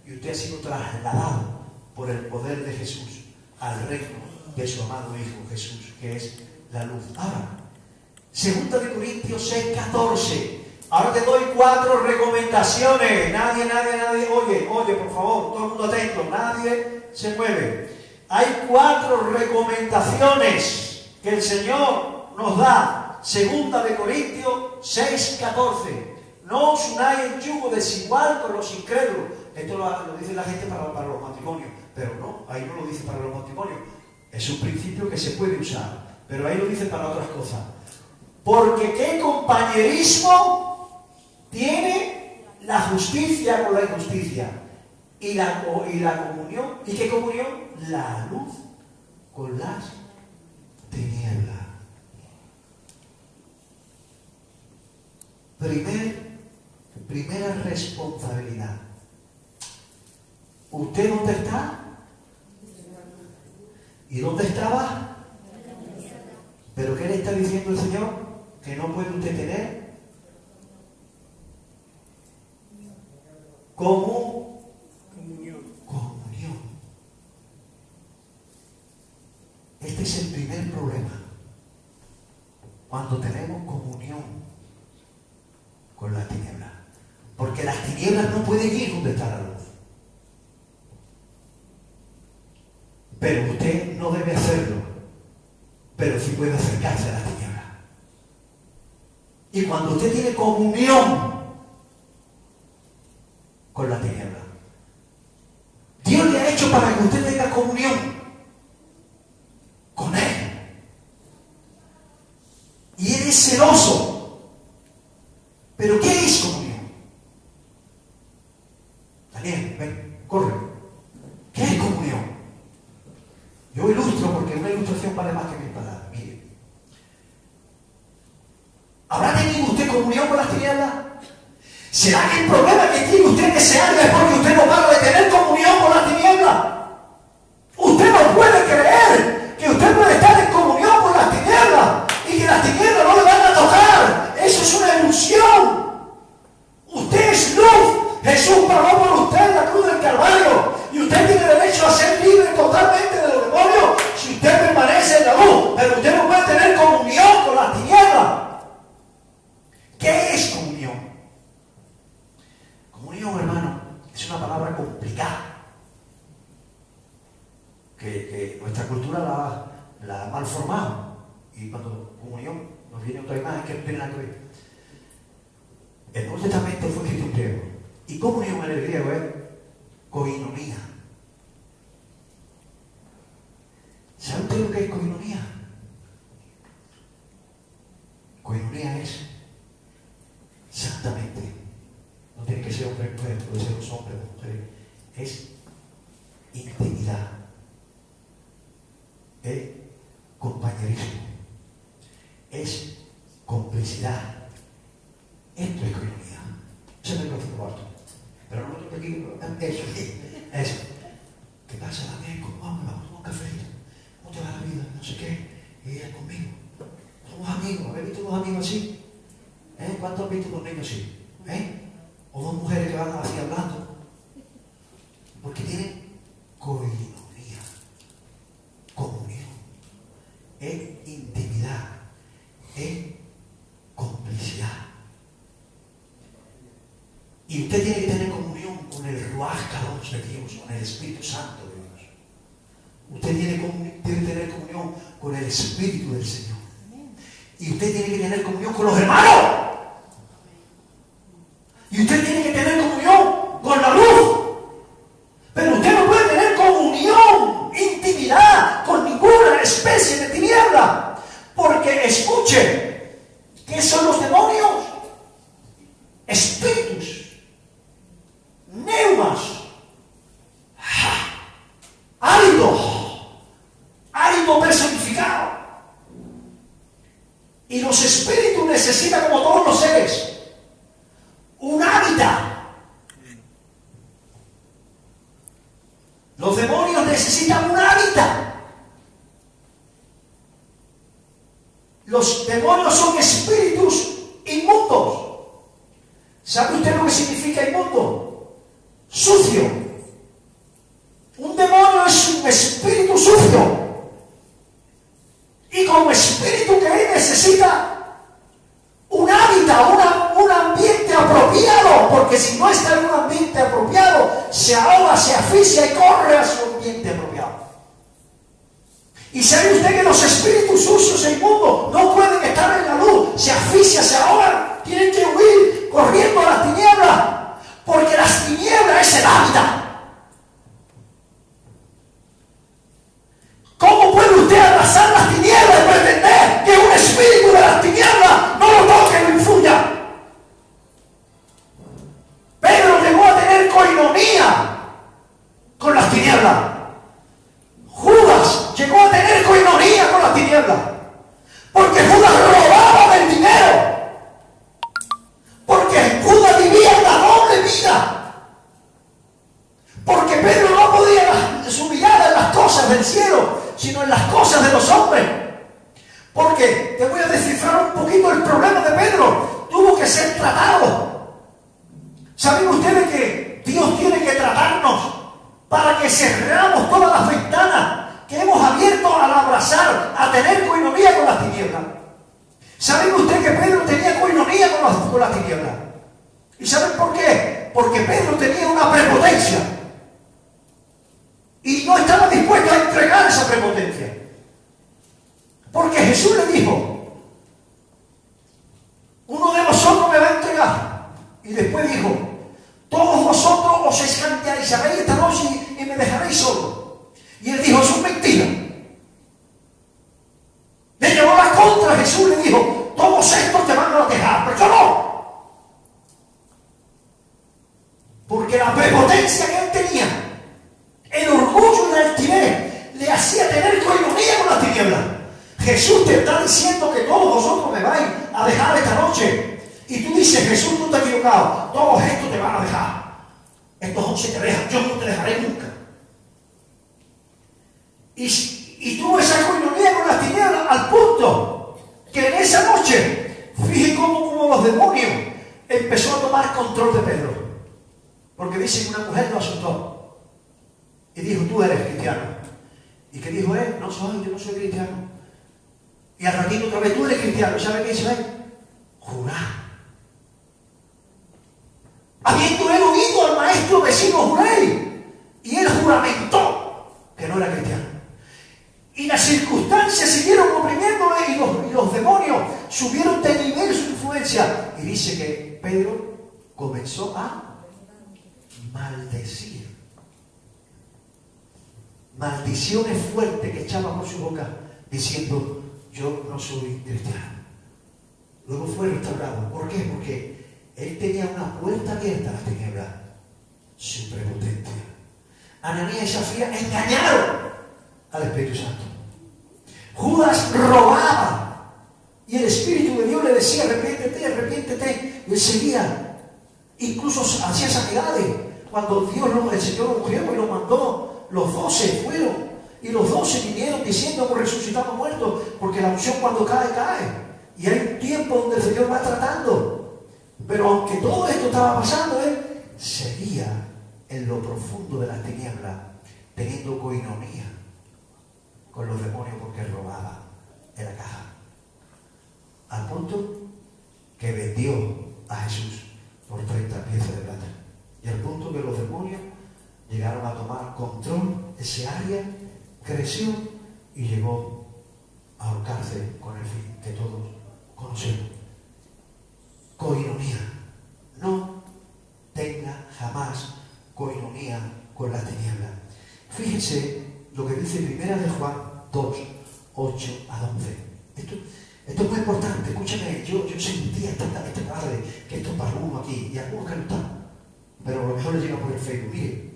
y usted ha sido trasladado por el poder de Jesús al reino de su amado Hijo Jesús, que es la luz. Ahora, 2 Corintios 6, 14. Ahora te doy 4 recomendaciones. Nadie, oye, por favor, todo el mundo atento, nadie se mueve. Hay 4 recomendaciones que el Señor nos da. 2 Corintios 6, 14. No os unáis en yugo desigual con los incrédulos. Esto lo dice la gente para los matrimonios, pero no, ahí no lo dice para los matrimonios. Es un principio que se puede usar, pero ahí lo dice para otras cosas. Porque ¿qué compañerismo tiene la justicia con la injusticia? Y la comunión. ¿Y qué comunión? La luz con las tinieblas. Primer primera responsabilidad. ¿Usted dónde está? ¿Y dónde estaba? ¿Pero qué le está diciendo el Señor? Que no puede usted tener como comunión. Este es el primer problema. Cuando tenemos comunión con las tinieblas. Porque las tinieblas no pueden ir donde está la luz. Pero usted no debe hacerlo. Pero sí puede acercarse a las tinieblas. Y cuando usted tiene comunión con la tiniebla, Dios le ha hecho para que usted tenga comunión con Él. Y Él es celoso. ¿Pero qué es comunión? Daniel, ven, corre. ¿Qué es comunión? Yo ilustro porque una ilustración vale más que mil palabras. Mire. ¿Habrá tenido usted comunión con las tinieblas? ¿Será que el problema que tiene usted en ese área es porque usted no para de tener comunión con las tinieblas? Usted no puede creer que usted puede estar en comunión con las tinieblas y que las tinieblas no le van a tocar. Eso es una ilusión. Usted es luz. Jesús pagó por usted en la cruz del Calvario y usted tiene derecho a ser libre totalmente de los demonios si usted permanece en la luz, pero usted no puede tener comunión con las tinieblas. ¿Qué es comunión? Comunión, hermano, es una palabra complicada que nuestra cultura la ha malformado, y cuando comunión nos viene otra imagen que no tiene nada que ver. El Nuevo Testamento fue escrito en griego, y comunión en el griego es koinonia. ¿Sabe usted lo que es koinonia? Koinonia es exactamente, no tiene que ser hombre o mujer, puede ser un hombre o mujer, es intimidad, es compañerismo, es complicidad. Esto es coinonia. Eso es lo que alto. Pero no lo tengo aquí. Eso. ¿Qué pasa, Daniel? ¿Cómo vamos? Vamos a tomar un café. ¿Cómo te va la vida? No sé qué. Y ella conmigo. Somos amigos. ¿Habéis visto dos amigos así? ¿Cuántos han visto dos niños así? O dos mujeres que van así hablando. Porque tienen coinonia. Comunión. Es intimidad. Es complicidad. Y usted tiene que tener comunión con el Ruach Kadosh de Dios, con el Espíritu Santo de Dios. Usted tiene que tener comunión con el Espíritu del Señor. Y usted tiene que tener comunión con los hermanos. Y usted tiene que tener comunión con la luz. Pero usted no puede tener comunión, intimidad con ninguna especie de tiniebla. Porque escuche, ¿qué son los demonios? Espíritus. Neumas, hálito personificado. Y los espíritus necesitan, como todos los seres, un hábitat. Los demonios necesitan un hábitat. Los demonios son espíritus inmundos. ¿Sabe usted lo que significa inmundo? Sucio. Un demonio es un espíritu sucio. Y como espíritu que él necesita un hábitat, un ambiente apropiado, porque si no está en un ambiente apropiado, se ahoga, se asfixia y corre a su ambiente apropiado. Y sabe usted que los espíritus sucios e inmundos no pueden estar en la luz, se asfixian, se ahogan, tienen que huir corriendo a las tinieblas. Porque las tinieblas es el hábitat. ¿Cómo puede usted abrazar las tinieblas y pretender que un espíritu de las tinieblas no lo toque, no influya? Pedro llegó a tener coinonía con las tinieblas. Judas llegó a tener coinonía con las tinieblas. Porque Judas robaba del dinero. Porque Judas vivía en cosas del cielo, sino en las cosas de los hombres. Porque te voy a descifrar un poquito el problema de Pedro. Tuvo que ser tratado. ¿Saben ustedes que Dios tiene que tratarnos para que cerramos todas las ventanas que hemos abierto al abrazar, a tener coinonía con las tinieblas? ¿Saben ustedes que Pedro tenía coinonía con las tinieblas? ¿Y saben por qué? Porque Pedro tenía una prepotencia y no estaba dispuesto a entregar esa prepotencia. Porque Jesús le dijo: uno de vosotros me va a entregar. Y después dijo: todos vosotros os escandalizaréis esta noche y me dejaréis solo. Y él dijo: eso es mentira. Le llevó la contra. Jesús le dijo: todos estos te van a dejar, pero yo no. Porque la prepotencia que él tenía, el orgullo y la altivez, le hacía tener coinonía con las tinieblas. Jesús te está diciendo que todos vosotros me vais a dejar esta noche. Y tú dices: Jesús, no te has equivocado, todos estos te van a dejar. Estos 11 te dejan, yo no te dejaré nunca. Y tuvo esa coinonía con las tinieblas al punto que en esa noche, fíjense cómo los demonios empezó a tomar control de Pedro. Porque dice que una mujer lo asustó y dijo: tú eres cristiano. ¿Y qué dijo él? No soy, yo no soy cristiano. Y al ratito otra vez: tú eres cristiano. ¿Sabe qué dice él? Jurar. Habiendo él oído al maestro vecino jurar, y él juramentó que no era cristiano. Y las circunstancias siguieron oprimiéndole y los demonios subieron de nivel su influencia. Y dice que Pedro comenzó a maldecir. Maldiciones fuertes que echaba por su boca, diciendo: yo no soy cristiano. Luego fue restaurado. ¿Por qué? Porque él tenía una puerta abierta a las tinieblas. Su prepotencia. Ananías y Zafira engañaron al Espíritu Santo. Judas robaba y el Espíritu de Dios le decía: arrepiéntete, arrepiéntete. Y él seguía. Incluso hacía sanidades. Cuando el Señor lo ungió y lo mandó, los 12 fueron. Y los 12 vinieron diciendo: hemos resucitado muertos. Porque la unción cuando cae, cae. Y hay un tiempo donde el Señor va tratando. Pero aunque todo esto estaba pasando, él seguía en lo profundo de las tinieblas, teniendo coinonía con los demonios, porque robaba en la caja. Al punto que vendió a Jesús por 30 piezas de plata. Y al punto que los demonios llegaron a tomar control, ese área creció y llegó a ahorcarse con el fin que todos conocemos. Coinonía. No tenga jamás coinonía con la tiniebla. Fíjense lo que dice Primera de Juan 2, 8 a 11. Esto es muy importante. Escúchame, yo sentía esta tarde que esto es para uno aquí y algunos que no están, pero a lo mejor le llega por el Facebook. Mire,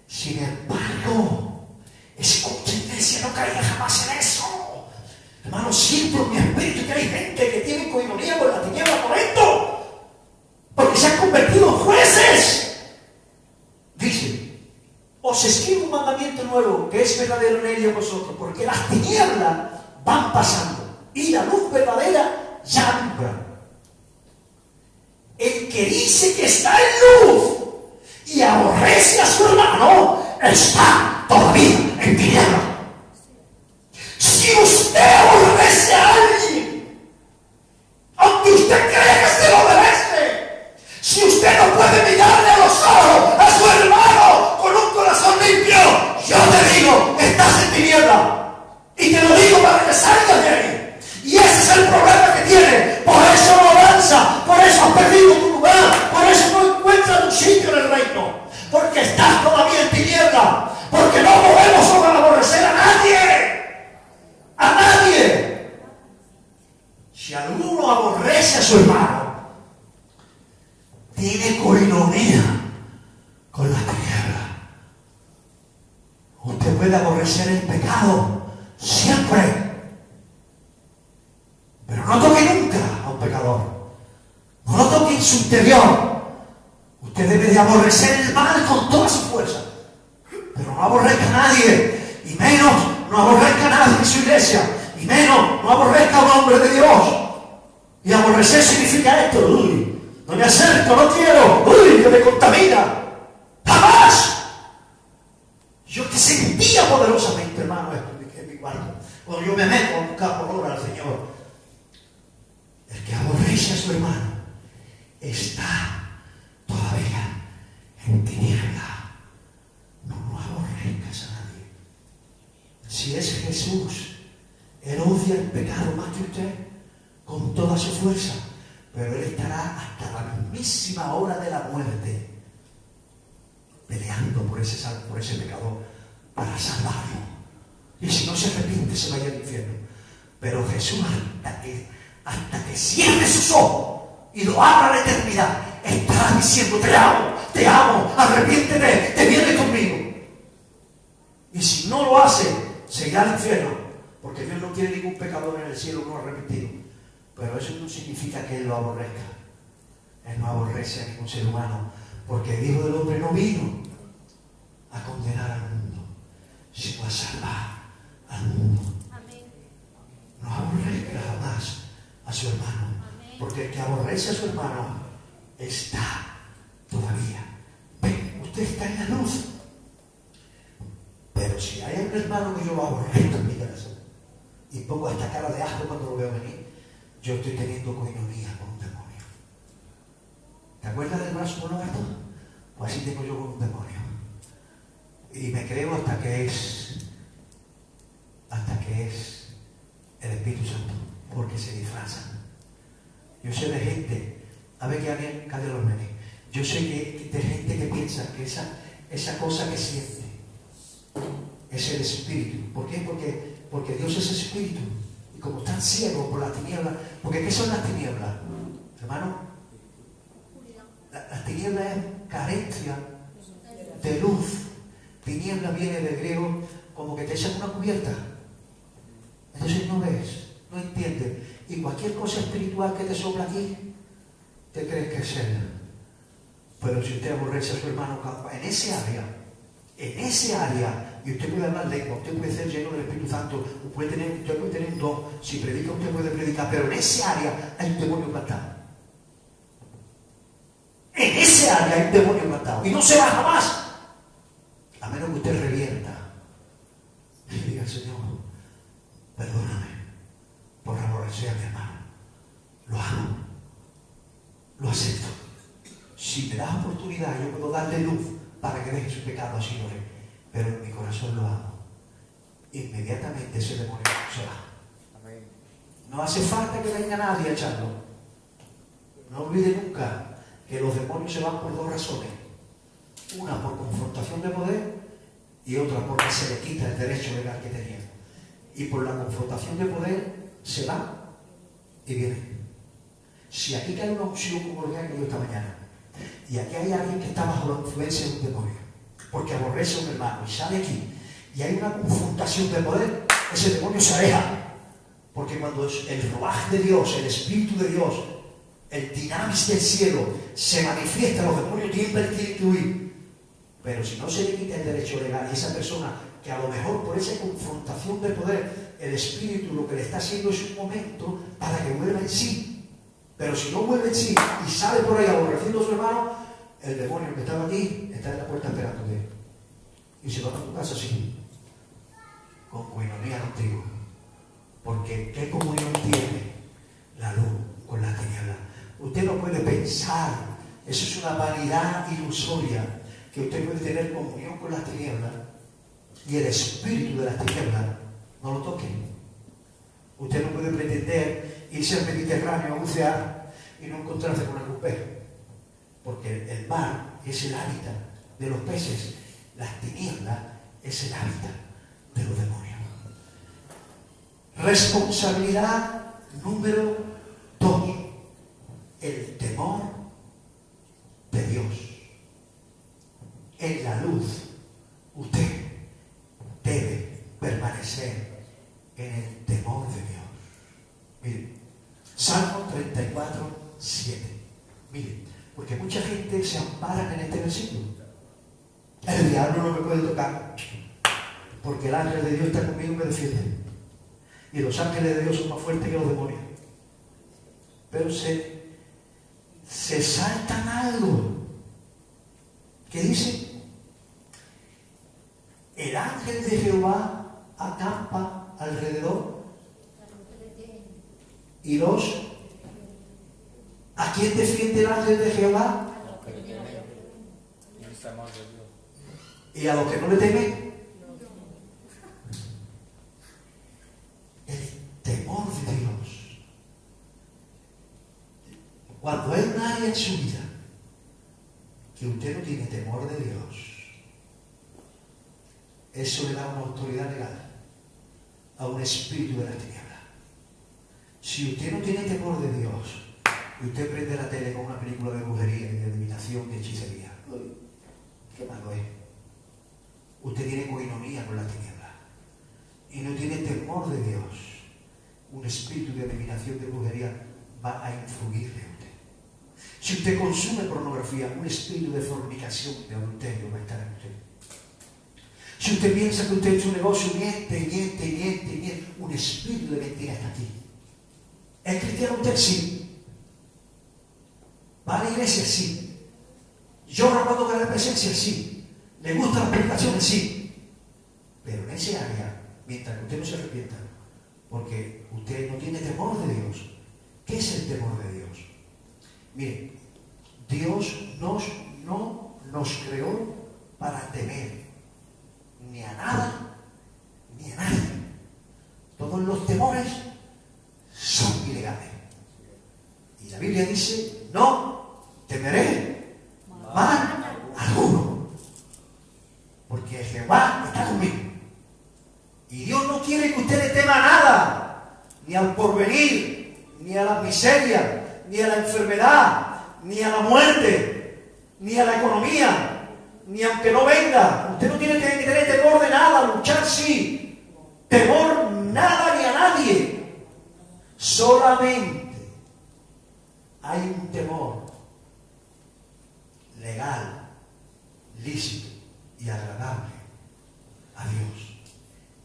sin embargo, escuchen, iglesia, no caiga jamás en eso. Hermano, siento en mi espíritu que hay gente que tiene coinonía con la tiniebla por esto, porque se han convertido en jueces. Dice: os escribo un mandamiento nuevo, que es verdadero en ella vosotros, porque las tinieblas van pasando y la luz verdadera ya alumbra. El que dice que está en luz y aborrece a su hermano está todavía en tinieblas. Si usted aborrece a alguien, aunque usted crea que se lo merece, si usted no puede mirarle a los ojos a su hermano con un corazón limpio, yo te digo, estás en tiniebla. Y te lo digo para que salgas de ahí. Y ese es el problema que tienes. Por eso no avanza, por eso has perdido tu lugar, por eso no encuentras un sitio en el reino, porque estás todavía en tiniebla, porque no podemos aborrecer a nadie. A nadie. Si alguno aborrece a su hermano, tiene coinonía con la tiniebla. Usted puede aborrecer el pecado siempre, pero no toque nunca a un pecador. No lo toque en su interior. Usted debe de aborrecer el mal con toda su fuerza, pero no aborrezca a nadie, y menos hermano en mi cuarto. Cuando yo me meto a buscar por obra al Señor, el que aborrece a su hermano está todavía en tiniebla. No aborrezcas a nadie. Si es Jesús, Él odia el pecado más que usted con toda su fuerza, pero Él estará hasta la mismísima hora de la muerte peleando por ese pecador para salvarlo. Y si no se arrepiente, se vaya al infierno. Pero Jesús, hasta que cierre sus ojos y lo abra a la eternidad, estará diciendo: te amo, arrepiéntete, te vienes conmigo. Y si no lo hace, se irá al infierno, porque Dios no quiere ningún pecador en el cielo no arrepentido. Pero eso no significa que Él lo aborrezca. Él no aborrece a ningún ser humano, porque el Hijo del Hombre no vino a condenar al mundo, sino a salvar al mundo. Amén. No aborrezca jamás a su hermano. Amén. Porque el que aborrece a su hermano está todavía. Ven, usted está en la luz. Pero si hay un hermano que yo lo aborrezco en mi corazón y pongo esta cara de asco cuando lo veo venir, yo estoy teniendo coinonía con un demonio. ¿Te acuerdas del brazo monogato? Pues así tengo yo con un demonio. Y me creo hasta que es el Espíritu Santo, porque se disfrazan. Yo sé de gente, a ver que cae los nenes. Yo sé de gente que piensa que esa cosa que siente es el Espíritu. ¿Por qué? Porque Dios es Espíritu. Y como están ciegos por las tinieblas, porque ¿qué son las tinieblas? Hermano, las tinieblas es carencia de luz. Tiniebla viene del griego como que te echan una cubierta. Entonces no ves, no entiendes. Y cualquier cosa espiritual que te sopla aquí, te crees que es Él. Pero si usted aborrece a su hermano en ese área, y usted puede hablar lengua, usted puede ser lleno del Espíritu Santo, usted puede tener un don, si predica usted puede predicar, pero en ese área hay un demonio encantado. En ese área hay un demonio encantado. Y no se va jamás. A menos que usted revierta y diga: Señor, perdóname por aborrecer a mi hermano. Lo amo, lo acepto. Si me das oportunidad, yo puedo darle luz para que deje su pecado, así lo haré. Pero en mi corazón lo amo. Inmediatamente ese demonio se va. Amén. No hace falta que venga nadie a echarlo. No olvide nunca que los demonios se van por dos razones. Una por confrontación de poder y otra porque se le quita el derecho legal que tenía. Y por la confrontación de poder se va y viene. Si aquí cae una unción como lo que ha caído esta mañana, y aquí hay alguien que está bajo la influencia de un demonio, porque aborrece a un hermano y sale aquí, y hay una confrontación de poder, ese demonio se aleja. Porque cuando el rodaje de Dios, el Espíritu de Dios, el dinamis del cielo se manifiesta, los demonios tiemblan y tienen que huir. Pero si no se le quita el derecho legal, y esa persona que a lo mejor por esa confrontación de poder, el Espíritu lo que le está haciendo es un momento para que vuelva en sí. Pero si no vuelve en sí y sale por ahí aborreciendo a su hermano, el demonio que estaba aquí está en la puerta esperándote. Y se va a tu casa así, con coinonía contigo. Porque ¿qué comunión tiene la luz con la tiniebla? Usted no puede pensar, eso es una vanidad ilusoria, que usted puede tener comunión con las tinieblas y el espíritu de las tinieblas no lo toque. Usted no puede pretender irse al Mediterráneo a bucear y no encontrarse con algún pez, porque el mar es el hábitat de los peces, las tinieblas es el hábitat de los demonios. Responsabilidad número 2, el temor de Dios. En la luz, usted debe permanecer en el temor de Dios. Miren, Salmo 34, 7. Miren, porque mucha gente se ampara en este versículo. El diablo no me puede tocar, porque el ángel de Dios está conmigo y me defiende. Y los ángeles de Dios son más fuertes que los demonios. Pero se saltan algo. ¿Qué dice? El ángel de Jehová acampa alrededor? Y dos, ¿a quién defiende el ángel de Jehová? ¿Y a los que no le temen? El temor de Dios. Cuando hay un área en su vida que usted no tiene temor de Dios, eso le da una autoridad legal a un espíritu de la tiniebla. Si usted no tiene temor de Dios y usted prende la tele con una película de brujería, de adivinación, de hechicería, uy, qué malo es. Usted tiene coinonía con la tiniebla y no tiene temor de Dios. Un espíritu de adivinación, de brujería va a influirle a usted. Si usted consume pornografía, un espíritu de fornicación, de adulterio va a estar en usted. Si usted piensa que usted es un negocio, miente, un espíritu de mentira está aquí. ¿Es cristiano usted? Sí. ¿Va a la iglesia? Sí. ¿Llora cuando cae la presencia? Sí. ¿Le gustan las predicaciones? Sí. Pero en ese área, mientras que usted no se arrepienta, porque usted no tiene temor de Dios. ¿Qué es el temor de Dios? Mire, Dios no nos creó para temer ni a nada ni a nadie. Todos los temores son ilegales. Y la Biblia dice, no temeré mal alguno, porque Jehová está conmigo. Y Dios no quiere que usted le tema nada, ni al porvenir, ni a la miseria, ni a la enfermedad, ni a la muerte, ni a la economía, ni aunque no venga. Usted no tiene que tener temor de nada, luchar sí, temor nada ni a nadie. Solamente hay un temor legal, lícito y agradable a Dios,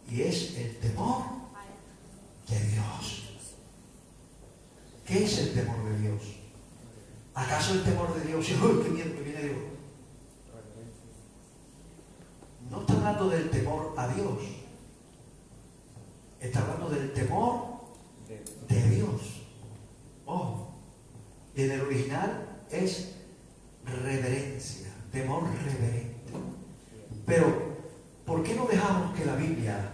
y es el temor de Dios. ¿Qué es el temor de Dios? ¿Acaso el temor de Dios es ¡uy, qué miedo que viene Dios! No está hablando del temor a Dios, está hablando del temor de Dios. Oh, en el original es reverencia, temor reverente. Pero, ¿por qué no dejamos que la Biblia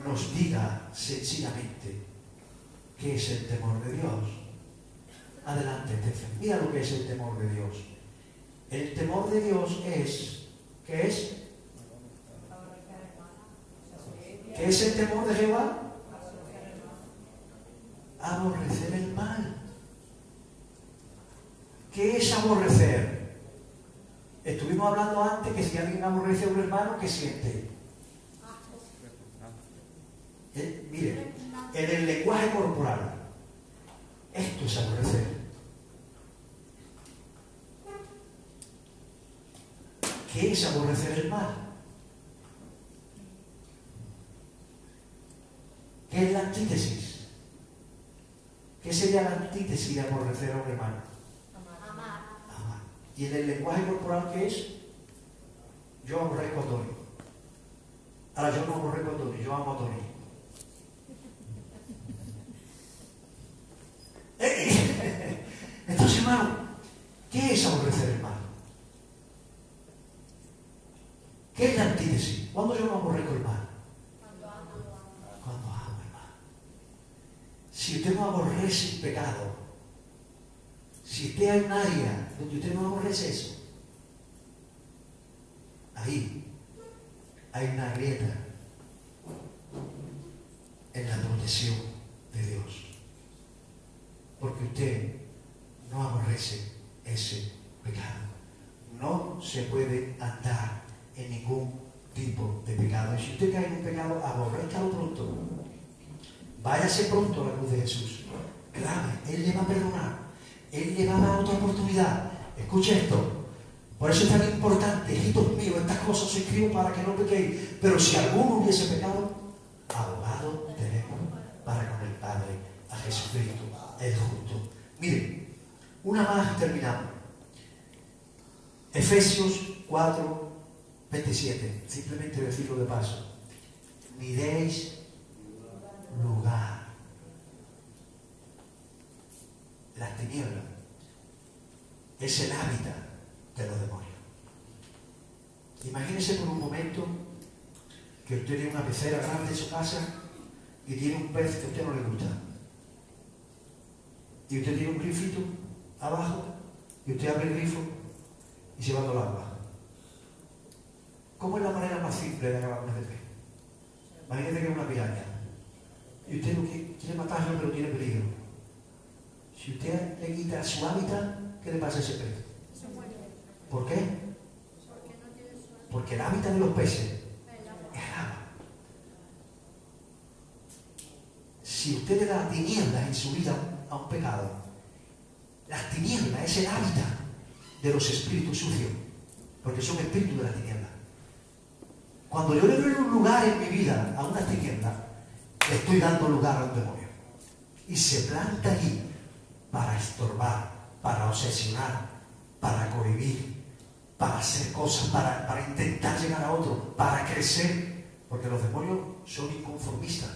nos diga sencillamente qué es el temor de Dios? Adelante, Stephen. Mira lo que es el temor de Dios. El temor de Dios es, ¿qué es? ¿Qué es el temor de Jehová? Aborrecer el mal. ¿Qué es aborrecer? Estuvimos hablando antes que si alguien aborrece a un hermano, ¿qué siente? Mire, en el lenguaje corporal, esto es aborrecer. ¿Qué es aborrecer el mal? ¿Qué es la antítesis? ¿Qué sería la antítesis de aborrecer a un hermano? Amar. ¿Y en el lenguaje corporal qué es? Yo aborrezco a Tony. Ahora yo no aborrezco a Tony, yo amo a Tony. Entonces, hermano, ¿qué es aborrecer el mal? ¿Qué es la antítesis? ¿Cuándo yo no aborrezco el mal? Cuando amo el mal. Si usted no aborrece el pecado, si usted hay un área donde usted no aborrece eso, ahí hay una grieta en la protección de Dios. Porque usted no aborrece ese pecado. No se puede andar en ningún tipo de pecado. Y si usted cae en un pecado, aborrézcalo pronto. Váyase pronto a la cruz de Jesús. Clame, Él le va a perdonar. Él le va a dar otra oportunidad. Escuche esto. Por eso es tan importante, hijitos míos, estas cosas se escriben para que no pequéis. Pero si alguno hubiese pecado, abogado tenemos para con el Padre, a Jesucristo, el justo. Miren, una más y terminamos. Efesios 4, 27. Simplemente decirlo de paso. ni deis lugar. Las tinieblas es el hábitat de los demonios. Imagínese por un momento que usted tiene una pecera grande en su casa y tiene un pez que a usted no le gusta. Y usted tiene un grifito abajo y usted abre el grifo y se va todo el agua. ¿Cómo es la manera más simple de acabar con ese pez? Imagínese que es una piraña y usted no quiere matarlo, pero tiene peligro. Si usted le quita su hábitat, ¿qué le pasa a ese pez? ¿Por qué? Porque el hábitat de los peces es el agua. Si usted le da tinieblas en su vida a un pecado, las tinieblas es el hábitat de los espíritus sucios, porque son espíritus de las tinieblas. Cuando yo le doy un lugar en mi vida a una tiniebla, le estoy dando lugar a un demonio. Y se planta allí para estorbar, para obsesionar, para cohibir, para hacer cosas, para intentar llegar a otro, para crecer, porque los demonios son inconformistas.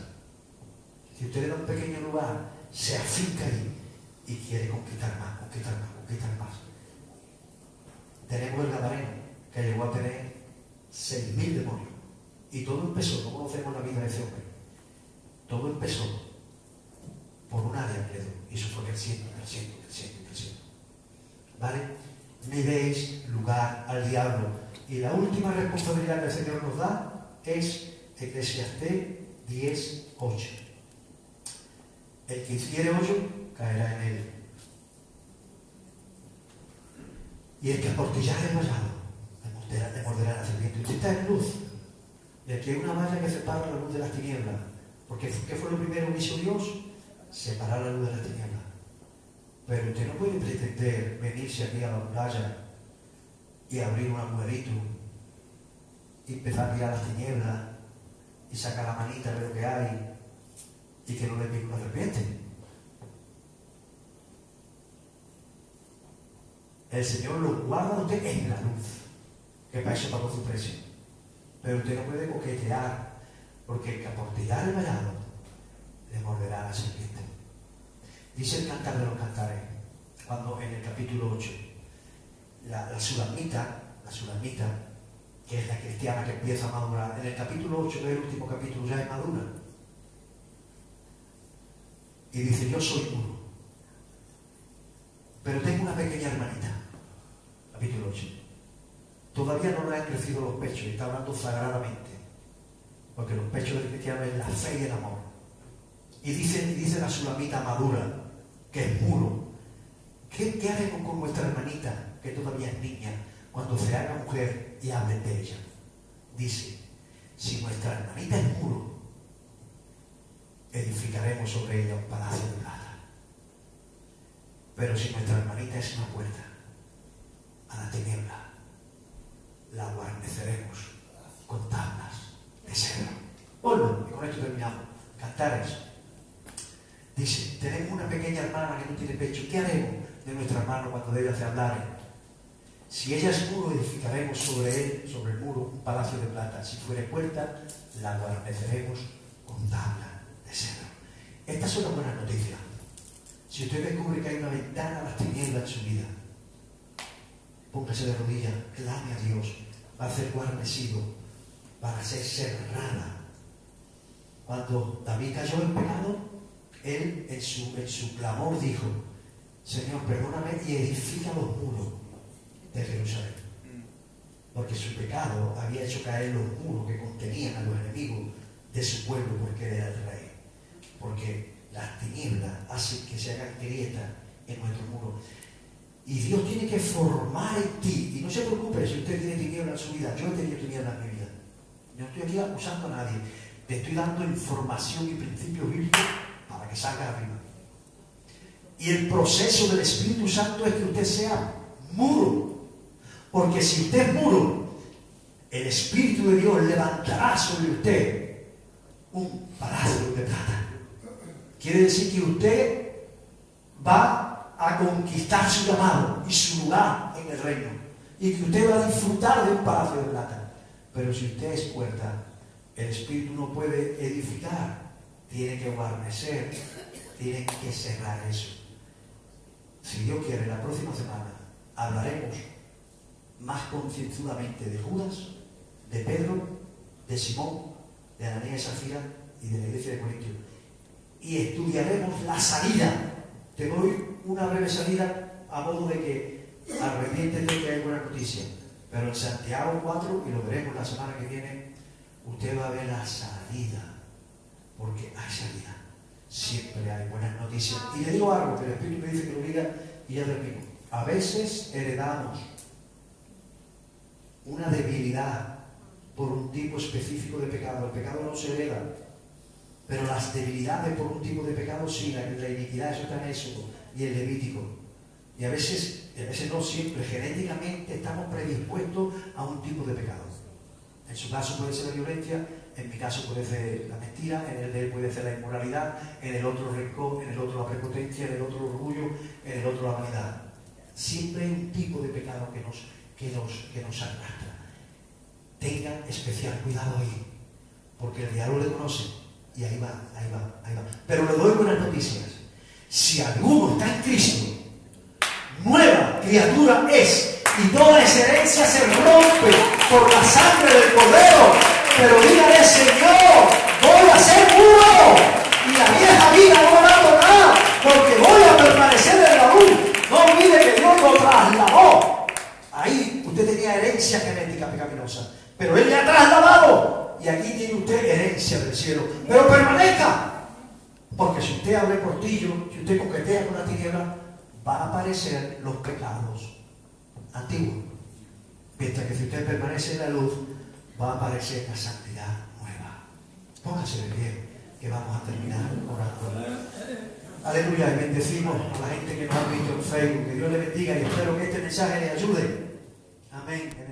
Si usted le da un pequeño lugar, se afinca ahí y quiere conquistar más, conquistar más, conquistar más. Tenemos el Gadareno, que llegó a tener 6.000 demonios. Y todo empezó, no conocemos la vida de ese hombre, todo empezó por un área que le dio, y eso fue creciendo, creciendo, creciendo, creciendo. ¿Vale? Ni deis lugar al diablo. Y la última responsabilidad que el Señor nos da es Eclesiastés 10:8. El que hiciere hoyo caerá en él. Y el que aportillare el vallado le morderá la serpiente. Usted está en luz. Y aquí hay una malla que separa la luz de las tinieblas. Porque ¿qué fue lo primero que hizo Dios? Separar la luz de las tinieblas. Pero usted no puede pretender venirse aquí a la playa y abrir un agujerito y empezar a mirar las tinieblas y sacar la manita de lo que hay y que no le pique una serpiente. El Señor lo guarda a usted en la luz, que para eso pagó su precio. Pero usted no puede coquetear, porque el que aportillar el vallado le morderá a la serpiente. Dice el Cantar de los Cantares, cuando en el capítulo 8, la sulamita, que es la cristiana que empieza a madurar, en el capítulo 8, que es el último capítulo, ya es madura. Y dice, yo soy puro, pero tengo una pequeña hermanita, capítulo 8. Todavía no le han crecido los pechos, y está hablando sagradamente, porque los pechos del cristiano es la fe y el amor. Y dice la sulamita madura, que es puro. ¿Qué haremos con nuestra hermanita, que todavía es niña, cuando se haga mujer y hable de ella? Dice, si nuestra hermanita es puro, edificaremos sobre ella un palacio de plata. Pero si nuestra hermanita es una puerta a la tiniebla, la guarneceremos con tablas de cedro. Bueno, y con esto terminamos. Cantares. Dice, tenemos una pequeña hermana que no tiene pecho. ¿Qué haremos de nuestra hermana cuando de ella se hablare? Si ella es muro, edificaremos sobre él, sobre el muro, un palacio de plata. Si fuere puerta, la guarneceremos con tabla de cedro. Estas son las buenas noticias. Si usted descubre que hay una ventana a las tinieblas en su vida, póngase de rodillas, clame a Dios, va a ser guarnecido para ser cerrada. Cuando David cayó en pecado, él en su clamor dijo, Señor, perdóname y edifica los muros de Jerusalén. Porque su pecado había hecho caer los muros que contenían a los enemigos de su pueblo, porque él era el rey. Porque las tinieblas hacen que se hagan grietas en nuestro muro. Y Dios tiene que formar en ti. Y no se preocupe si usted tiene tinieblas en su vida. Yo he tenido tinieblas en mi vida. No estoy aquí acusando a nadie. Te estoy dando información y principios bíblicos para que salga arriba. Y el proceso del Espíritu Santo es que usted sea muro. Porque si usted es muro, el Espíritu de Dios levantará sobre usted un palacio de plata. Quiere decir que usted va a conquistar su llamado y su lugar en el reino. Y que usted va a disfrutar de un palacio de plata. Pero si usted es puerta, El Espíritu no puede edificar, tiene que guarnecer, tiene que cerrar eso. Si Dios quiere, la próxima semana hablaremos más concienzudamente de Judas, de Pedro, de Simón, de Ananías y Zafira y de la iglesia de Corintios. Y estudiaremos la salida. Te doy una breve salida a modo de que arrepiéntete que hay buena noticia. Pero en Santiago 4, y lo veremos la semana que viene, usted va a ver la salida. Porque hay salida. Siempre hay buenas noticias. Y le digo algo que el Espíritu me dice que lo diga y ya termino. A veces heredamos una debilidad por un tipo específico de pecado. El pecado no se hereda, pero las debilidades por un tipo de pecado sí. La iniquidad, eso está en Éxodo y en Levítico. Y a veces no siempre, genéticamente estamos predispuestos a un tipo de pecado. En su caso puede ser la violencia, en mi caso puede ser la mentira, en el de él puede ser la inmoralidad, en el otro rencor, en el otro la prepotencia, en el otro el orgullo, en el otro la vanidad. Siempre hay un tipo de pecado que nos arrastra. Tengan especial cuidado ahí, porque el diablo le conoce y ahí va. Pero le doy buenas noticias. Si alguno está en Cristo, nueva criatura es, y toda esa herencia se rompe por la sangre del Cordero. Pero dígale, Señor, voy a ser puro y la vieja vida no me va a tocar, porque voy a permanecer en la luz. No olvide que Dios lo trasladó. Ahí usted tenía herencia genética pecaminosa, pero Él le ha trasladado y aquí tiene usted herencia del cielo. Pero permanezca, porque si usted abre portillo, si usted coquetea con la tiniebla, van a aparecer los pecados antiguos. Mientras que si usted permanece en la luz, va a aparecer la santidad nueva. Póngase de pie, que vamos a terminar orando. Aleluya, y bendecimos a la gente que nos ha visto en Facebook. Que Dios le bendiga y espero que este mensaje le ayude. Amén.